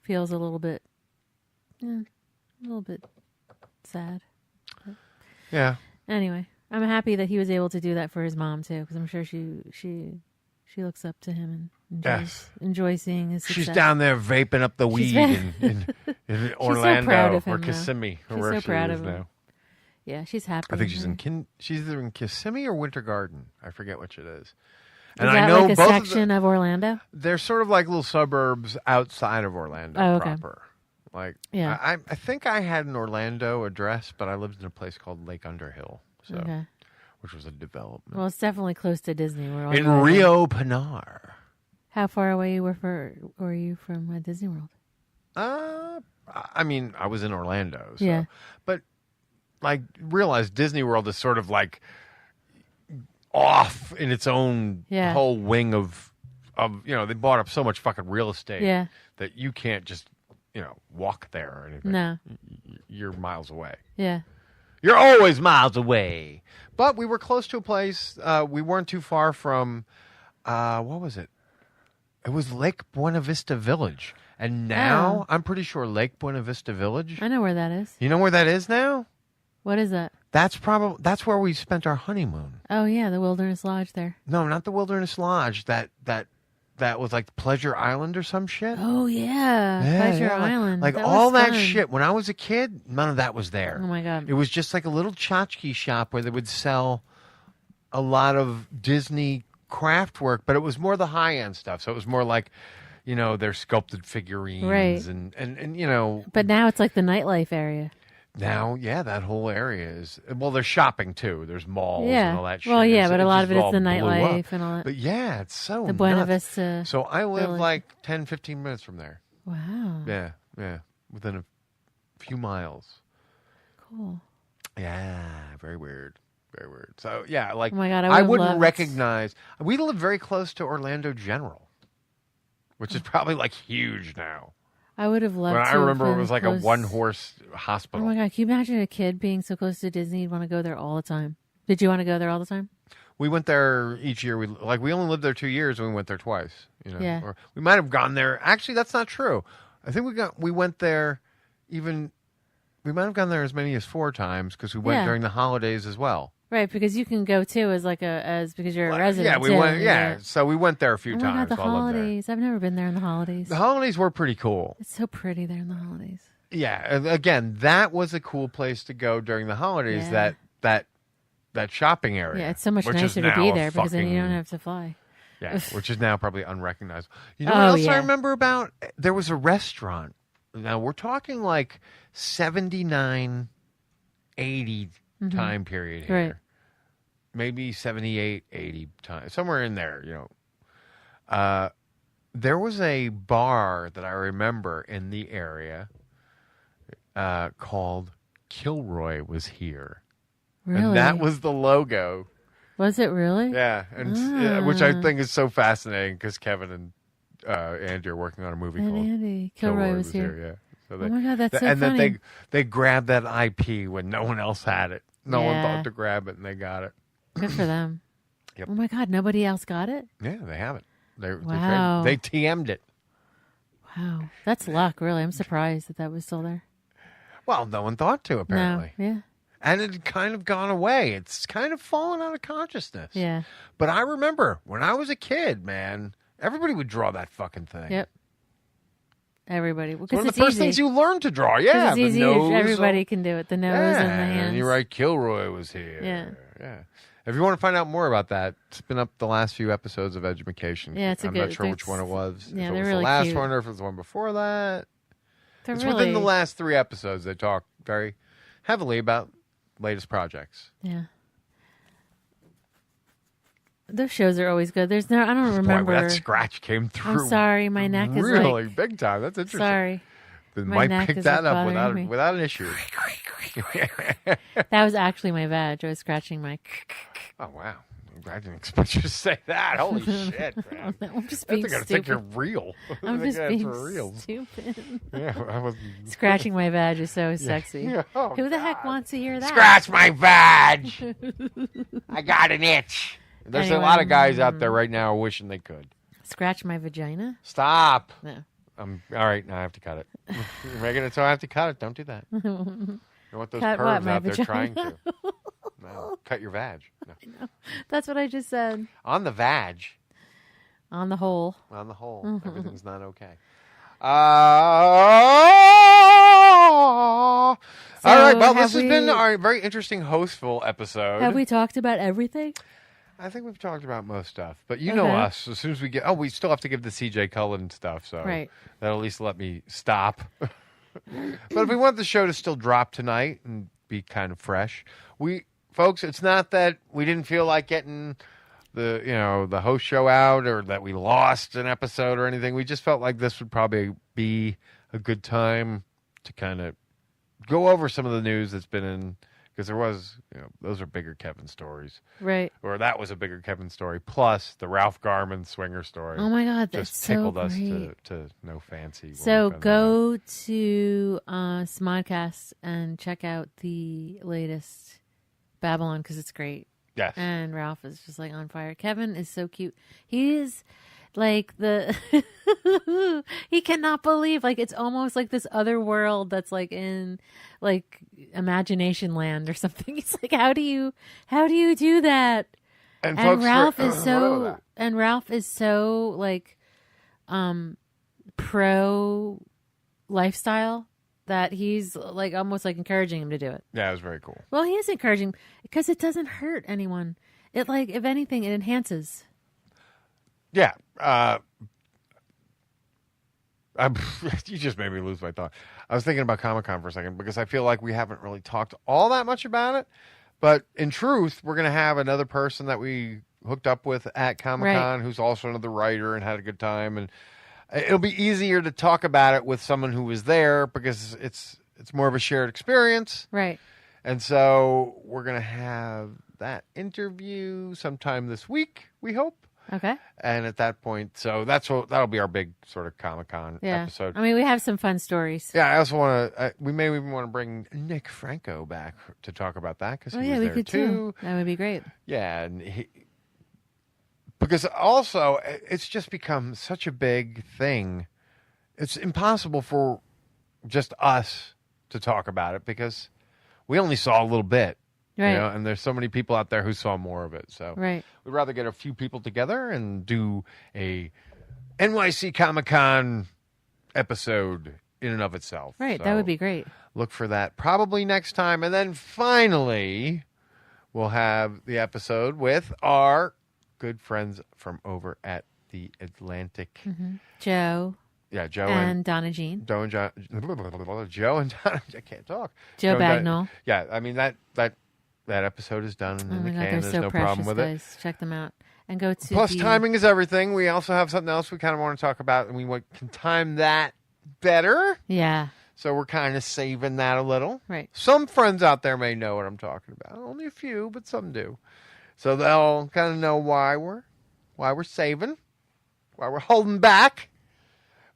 feels a little bit sad. But yeah. anyway, I'm happy that he was able to do that for his mom too, because I'm sure she looks up to him and enjoys seeing his success. She's down there vaping up the weed in Orlando proud of him, or though. Kissimmee, or She's where so she proud is of him. now. Yeah, she's happy. I think she's either in Kissimmee or Winter Garden. I forget which it is. Is And that I know like a both section of Orlando? they're sort of like little suburbs outside of Orlando okay. proper. Like, Yeah. I think I had an Orlando address, but I lived in a place called Lake Underhill, which was a development. Well, it's definitely close to Disney World. In Rio Pinar. How far away were you from Disney World? I mean, I was in Orlando. So. Yeah. But, realize Disney World is sort of off in its own whole wing of they bought up so much fucking real estate that you can't just, walk there or anything. No. You're miles away. Yeah. You're always miles away. But we were close to a place. We weren't too far from, what was it? It was Lake Buena Vista Village. And now, I'm pretty sure Lake Buena Vista Village. I know where that is. You know where that is now? What is that? That's where we spent our honeymoon. Oh, yeah, the Wilderness Lodge there. No, not the Wilderness Lodge. That was like Pleasure Island or some shit. Oh, yeah. Pleasure Island. Like that all was that fun. shit. When I was a kid, none of that was there. Oh, my God. It was just like a little tchotchke shop where they would sell a lot of Disney craft work, but it was more the high-end stuff. So it was more like, their sculpted figurines. Right. And But now it's like the nightlife area. Now, that whole area is... Well, there's shopping, too. There's malls and all that shit. Well, yeah, but a lot of it just is the all blew nightlife up. and all that. But yeah, it's so The Buena nuts. Vista So I live Village. like 10, 15 minutes from there. Wow. Yeah. Within a few miles. Cool. Yeah, very weird. Very weird. So, yeah, Oh my God, I wouldn't loved- recognize... We live very close to Orlando General, which is probably like huge now. I would have loved When to I have remember it been was like close. a one-horse Oh hospital. my God, can you imagine a kid being so close to Disney? You'd want to go there all the time. Did you want to go there all the time? We went there each year. We only lived there 2 years, and we went there twice. Yeah. Or we might have gone there. Actually, that's not true. I think we went there even. We might have gone there as many as 4 times because we went during the holidays as well. Right, because you can go too because you're a resident. Yeah, we too. went. Yeah, so we went there a few Oh my times. God, the while I lived there. holidays! I've never been there in the holidays. The holidays were pretty cool. It's so pretty there in the holidays. Yeah, and again, that was a cool place to go during the holidays. Yeah. That that shopping area. Yeah, it's so much which is nicer to now be a there because then you don't fucking- have to fly. Yeah, which is now probably unrecognizable. You know Oh, what else I yeah. remember about? There was a restaurant. Now, we're talking like 79, 80 time period here. Right. Maybe 78, 80 time. Somewhere in there, you know. There was a bar that I remember in the area called Kilroy was here. Really? And that was the logo. Was it really? Yeah, and which I think is so fascinating because Kevin and Andy are working on a movie And called Andy Kilroy was here. Yeah. So Oh my God, that's so and funny. that they grabbed that IP when no one else had it. No one Yeah. thought to grab it, and they got it. Good for them. Yep. Oh my God, nobody else got it? Yeah, they have it. Wow. They TM'd it. Wow. That's luck, really. I'm surprised that was still there. Well, no one thought to apparently, No. Yeah. and it had kind of gone away. It's kind of fallen out of consciousness. Yeah. But I remember when I was a kid, man, everybody would draw that fucking thing. Yep. Everybody. It's Because one of it's the first easy. things you learn to draw. 'Cause Yeah, it's the easy. nose. Everybody can do it. The nose yeah, and the hands. and you're right. Kilroy was here. Yeah. Yeah. If you want to find out more about that, it's been up the last few episodes of Education. Yeah, it's a I'm good- not sure which it's- one it was. yeah, if it they're was really the last cute. one or if it was the one before that. They're It's really, within the last 3 episodes. They talk very heavily about latest projects. Yeah. Those shows are always good. There's no, I don't remember. Boy, that scratch came through. I'm sorry, my neck is really like, big time. That's interesting. sorry. They My might neck pick is, that like, up bothering me. without an issue. That was actually my badge. I was scratching my. Oh wow! I didn't expect you to say that. Holy shit, man! I'm just I being think I think you're stupid. real. I I'm think just that's being for real. stupid. Yeah, I was Scratching my badge is so sexy. Yeah. Oh, Who the heck wants to hear that? Scratch my badge. I got an itch. There's a lot of guys out there right now wishing they could. Scratch my vagina? Stop. No. All right, now I have to cut it. You're making it so I have to cut it. Don't do that. You don't want those Cut pervs what, my out there vagina? trying to. No, cut your vag. No. That's what I just said. On the vag. On the whole. On the whole, Mm-hmm. everything's not okay. So All right, well, this have has been we- our very interesting hostful episode. Have we talked about everything? I think we've talked about most stuff, but you know Okay. us. As soon as we get, we still have to give the CJ Cullen stuff, so Right. that'll at least let me stop. But if we want the show to still drop tonight and be kind of fresh, folks, it's not that we didn't feel like getting the host show out or that we lost an episode or anything. We just felt like this would probably be a good time to kind of go over some of the news that's been in. Because there was, those are bigger Kevin stories. Right. Or that was a bigger Kevin story. Plus the Ralph Garman swinger story. Oh my God, that's just so tickled us great. to no fancy. when So we found that out. go to SModcast and check out the latest Babylon because it's great. Yes. And Ralph is just like on fire. Kevin is so cute. He is like he cannot believe, like, it's almost like this other world that's like in like imagination land or something. He's like, how do you do that? And, And folks, Ralph for- is so like pro lifestyle that he's like almost like encouraging him to do it. Yeah, it was very cool. Well, he is encouraging because it doesn't hurt anyone. It, like, if anything, it enhances. Yeah. You just made me lose my thought. I was thinking about Comic-Con for a second because I feel like we haven't really talked all that much about it. But in truth, we're going to have another person that we hooked up with at Comic-Con who's also another writer and had a good time. And it'll be easier to talk about it with someone who was there because it's more of a shared experience. Right. And so we're going to have that interview sometime this week, we hope. Okay. And at that point, so that'll be our big sort of Comic-Con Yeah. episode. I mean, we have some fun stories. Yeah, I also want to. We may even want to bring Nick Franco back to talk about that because Oh, he yeah, was we there could too. That would be great. Yeah, and because also it's just become such a big thing. It's impossible for just us to talk about it because we only saw a little bit. Right. And there's so many people out there who saw more of it. So Right. we'd rather get a few people together and do a NYC Comic-Con episode in and of itself. Right. So That would be great. look for that probably next time. And then finally, we'll have the episode with our good friends from over at the Atlantic. Mm-hmm. Joe. Yeah, Joe and Donna Jean. Joe and Donna. I can't talk. Joe Bagnall. Yeah, I mean that episode is done in the can. They're There's so no precious, problem with guys. Check them out and go to. Plus, timing is everything. We also have something else we kind of want to talk about, and we can time that better. Yeah. So we're kind of saving that a little. Right. Some friends out there may know what I'm talking about. Only a few, but some do. So they'll kind of know why we're saving, why we're holding back.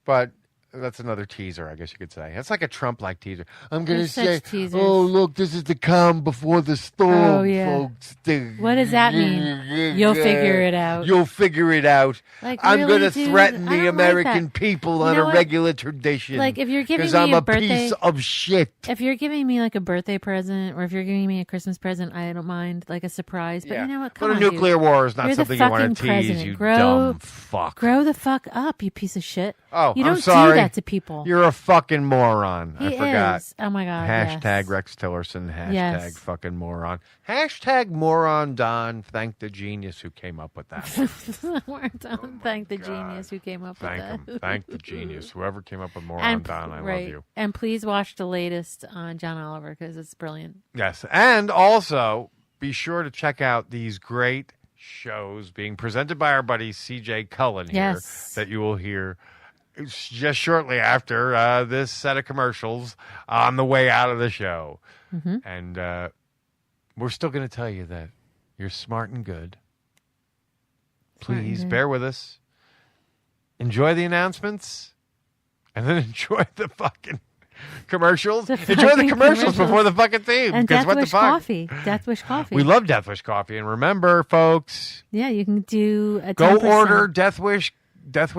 But that's another teaser, I guess you could say. It's like a Trump-like teaser. I'm going to say, oh, look, this is the calm before the storm, folks. What does that mean? You'll figure it out. You'll figure it out. Like, I'm really, going to threaten the American like people on a regular tradition. Like, if you're giving me I'm a piece of shit. If you're giving me like a birthday present or if you're giving me a Christmas present, I don't mind, like a surprise. But you know what? Come on, a nuclear war is not you're something you want to tease, president. you dumb fuck. Grow the fuck up, you piece of shit. Oh, you don't I'm sorry. do that to people. You're a fucking moron. He I forgot. is. Oh my God. Hashtag Rex Tillerson. Hashtag Yes. fucking moron. Hashtag moron Don. Thank the genius who came up with that one. Thank the genius who came up with that. Him. Thank the genius. Whoever came up with moron And, Don, I right. love you. And please watch the latest on John Oliver because it's brilliant. Yes. And also be sure to check out these great shows being presented by our buddy CJ Cullen here that you will hear just shortly after this set of commercials on the way out of the show. Mm-hmm. And we're still going to tell you that you're smart and good. Please bear with us. Enjoy the announcements and then enjoy the fucking commercials. Enjoy the commercials before the fucking theme. And Death Wish Coffee. Death Wish Coffee. We love Death Wish Coffee. And remember, folks. Yeah, you can do a 10%. Go order Death Wish. If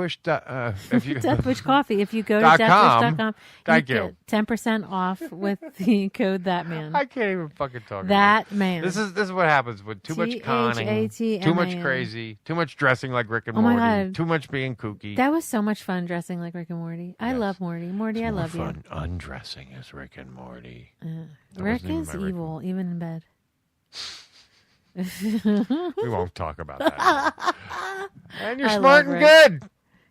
you Death Wish Coffee. If you go to deathwish.com, you get 10% off with the code ThatMan. I can't even fucking talk. ThatMan. This is what happens with too much conning, too much crazy, too much dressing like Rick and Morty, God. too much being kooky. That was so much fun dressing like Rick and Morty. I love Morty. Morty, I love fun undressing as Rick and Morty. Rick is evil, even in bed. We won't talk about that. And you're smart and good.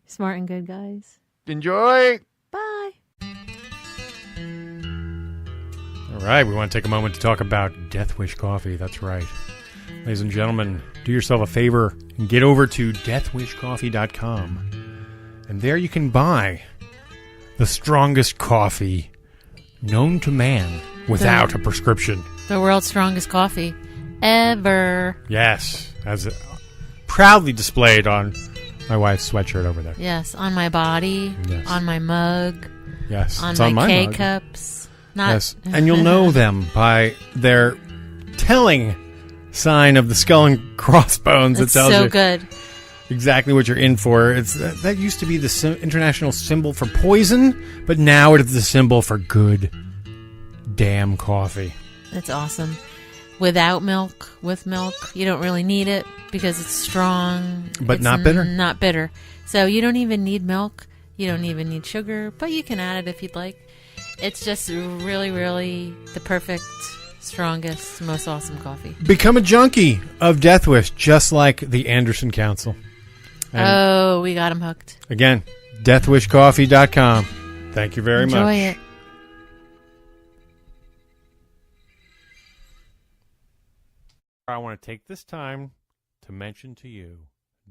Smart and good, guys. Enjoy. Bye. All right, we want to take a moment to talk about Death Wish Coffee. That's right. Ladies and gentlemen, do yourself a favor and get over to deathwishcoffee.com. And there you can buy the strongest coffee known to man without a prescription. The world's strongest coffee ever. Yes, as proudly displayed on my wife's sweatshirt over there. Yes, on my body, on my mug, yes, on my K-cups. Yes, and you'll know them by their telling sign of the skull and crossbones. It's that tells so you good. Exactly what you're in for. It's that used to be the international symbol for poison, but now it is the symbol for good damn coffee. It's awesome. Without milk, with milk, you don't really need it because it's strong. But not bitter? Not bitter. So you don't even need milk. You don't even need sugar, but you can add it if you'd like. It's just really, really the perfect, strongest, most awesome coffee. Become a junkie of Death Wish, just like the Anderson Council. And we got them hooked. Again, deathwishcoffee.com. Thank you very much. Enjoy it. I want to take this time to mention to you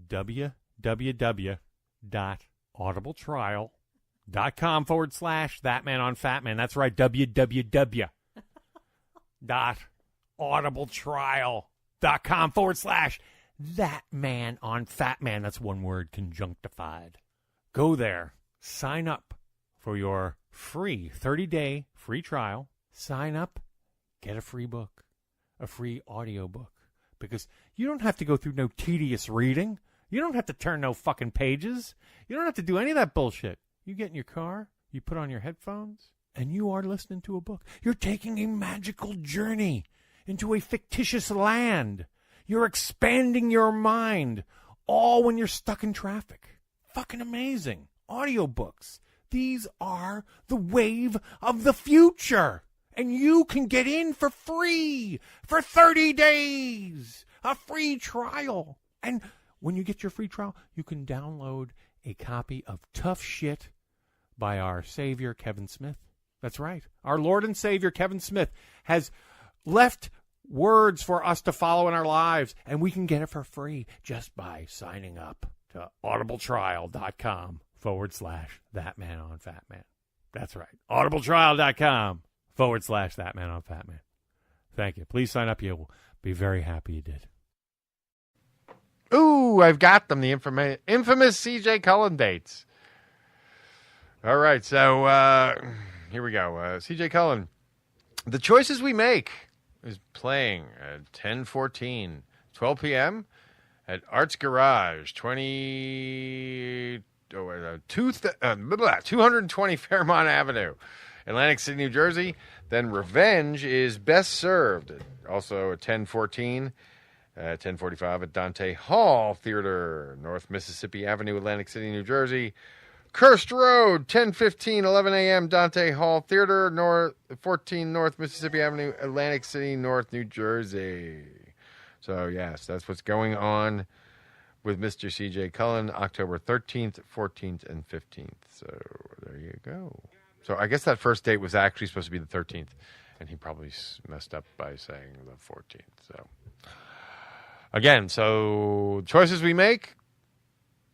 www.audibletrial.com/ThatMan. That's right, www.audibletrial.com/ThatMan. That's one word, conjunctified. Go there, sign up for your free 30-day free trial. Sign up, get a free book. A free audiobook, because you don't have to go through no tedious reading. You don't have to turn no fucking pages. You don't have to do any of that bullshit. You get in your car, you put on your headphones, and you are listening to a book. You're taking a magical journey into a fictitious land. You're expanding your mind, all when you're stuck in traffic. Fucking amazing. Audiobooks. These are the wave of the future. and you can get in for free for 30 days. A free trial. And when you get your free trial, you can download a copy of Tough Shit by our Savior, Kevin Smith. That's right. Our Lord and Savior, Kevin Smith, has left words for us to follow in our lives, and we can get it for free just by signing up to audibletrial.com/ThatManOnFatman. That's right. audibletrial.com/ThatManOnFatman. Thank you. Please sign up. You'll be very happy you did. Ooh, I've got them. The infamous C.J. Cullen dates. All right, so here we go. C.J. Cullen. The Choices We Make is playing at 10:14, 12 p.m. at Arts Garage, 220 Fairmont Avenue, Atlantic City, New Jersey. Then Revenge is Best Served, also at 10:14. 10:45 at Dante Hall Theater, North Mississippi Avenue, Atlantic City, New Jersey. Cursed Road, 10:15, 11 a.m., Dante Hall Theater, 14 North Mississippi Avenue, Atlantic City, North New Jersey. So, yes, that's what's going on with Mr. C.J. Cullen, October 13th, 14th, and 15th. So, there you go. So, I guess that first date was actually supposed to be the 13th, and he probably messed up by saying the 14th. So, again, so Choices We Make,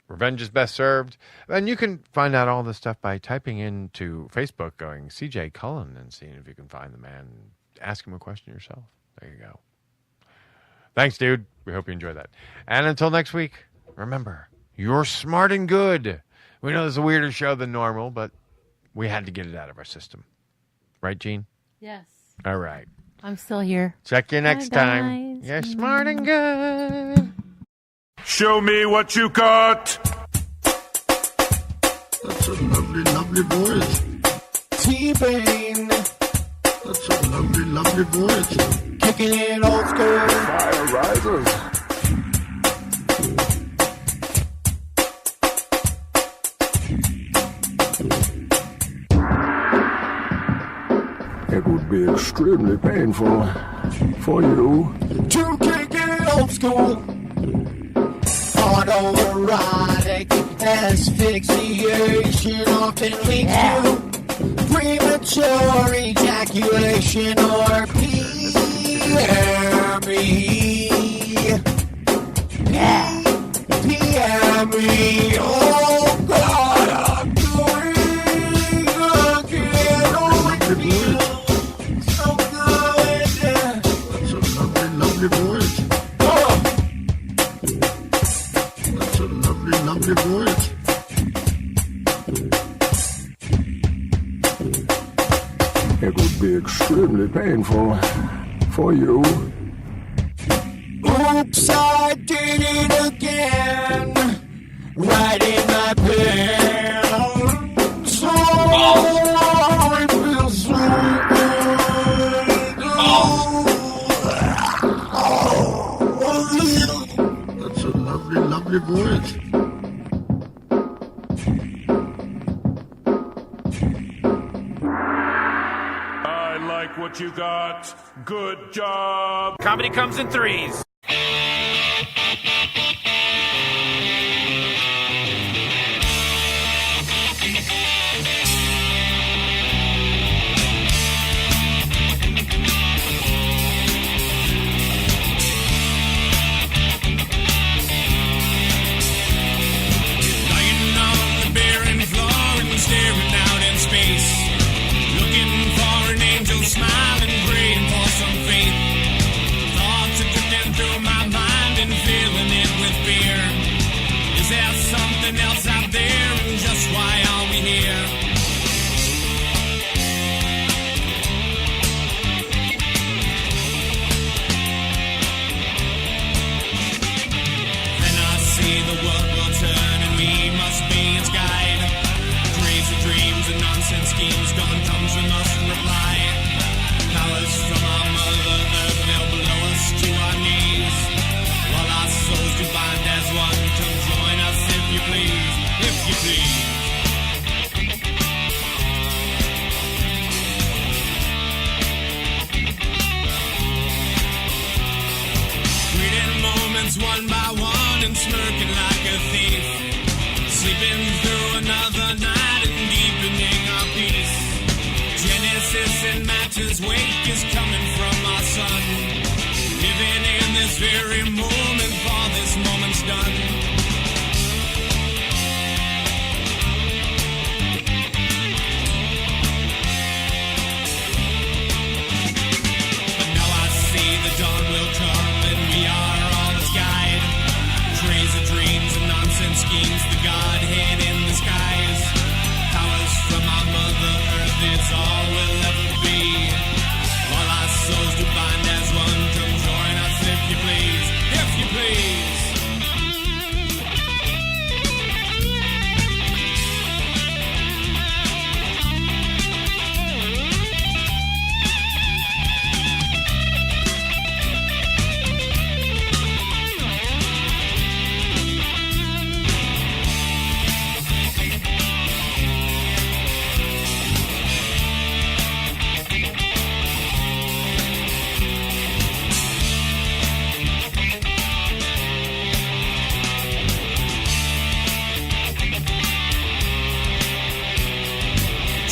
Revenge is Best Served. And you can find out all this stuff by typing into Facebook, going C.J. Cullen, and seeing if you can find the man and ask him a question yourself. There you go. Thanks, dude. We hope you enjoyed that. And until next week, remember, you're smart and good. We know this is a weirder show than normal, but we had to get it out of our system. Right, Gene? Yes. All right. I'm still here. Check you next time. Guys. You're smart and good. Show me what you got. That's a lovely, lovely voice. T-Pain. That's a lovely, lovely voice. Kicking in old school. Fire risers. It would be extremely painful for you To kick it old school. Autoerotic asphyxiation often leads to premature ejaculation or PME. Yeah. PME. Oh God, I'm doing again. Oh, it feels so good. That's a lovely, lovely voice. That's a lovely, lovely voice. It would be extremely painful for you. Oops, I did it again. Right in my pen. So it feels so good. That's a lovely, lovely voice. I like what you got. Good job. Comedy comes in threes. Lying on the barren floor and staring out in space, looking for an angel smile and praying for some faith. Thoughts are drifting through my mind and filling it with fear. Is there something else out there, and just why are we here? Then I see the world will turn and we must be its guide. Crazy dreams and nonsense schemes, dawn comes we must reply. Powers from our mother earth, they'll blow us to our knees. While our souls do bind as one, come join us if you please, if you please. doesn't matter's wake is coming from our sun. Living in this very moment, for this moment's done. But now I see the dawn will come, and we are all its guide. Crazy dreams and nonsense schemes, the Godhead in the skies. Powers from our Mother Earth, it's all we'll ever be. All our souls to bind as one, come join us if you please, if you please.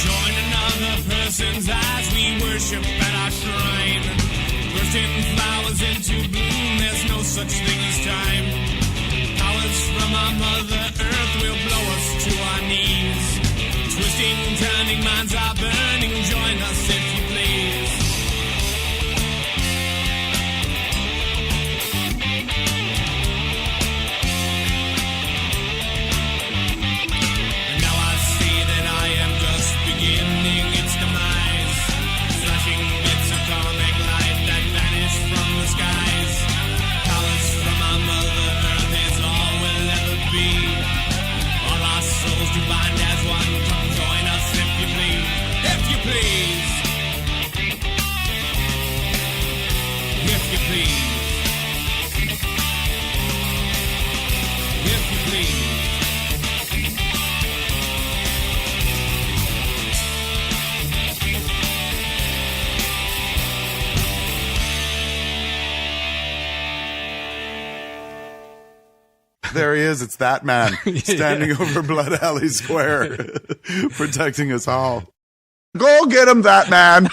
Join another person's eyes, we worship at our shrine. Bursting flowers into bloom, there's no such thing as time. Powers from our Mother Earth will blow us to our knees. Twisting, turning, minds are burning, join us if you please. And now I see that I am just beginning its demise. Flashing bits of comic light that vanish from the skies. Powers from our Mother Earth is all we'll ever be. All our souls to bind as one, come join us if you please, if you please. If you please. If you please. There he is. It's that man standing over Blood Alley Square, protecting us all. Go get him, that man.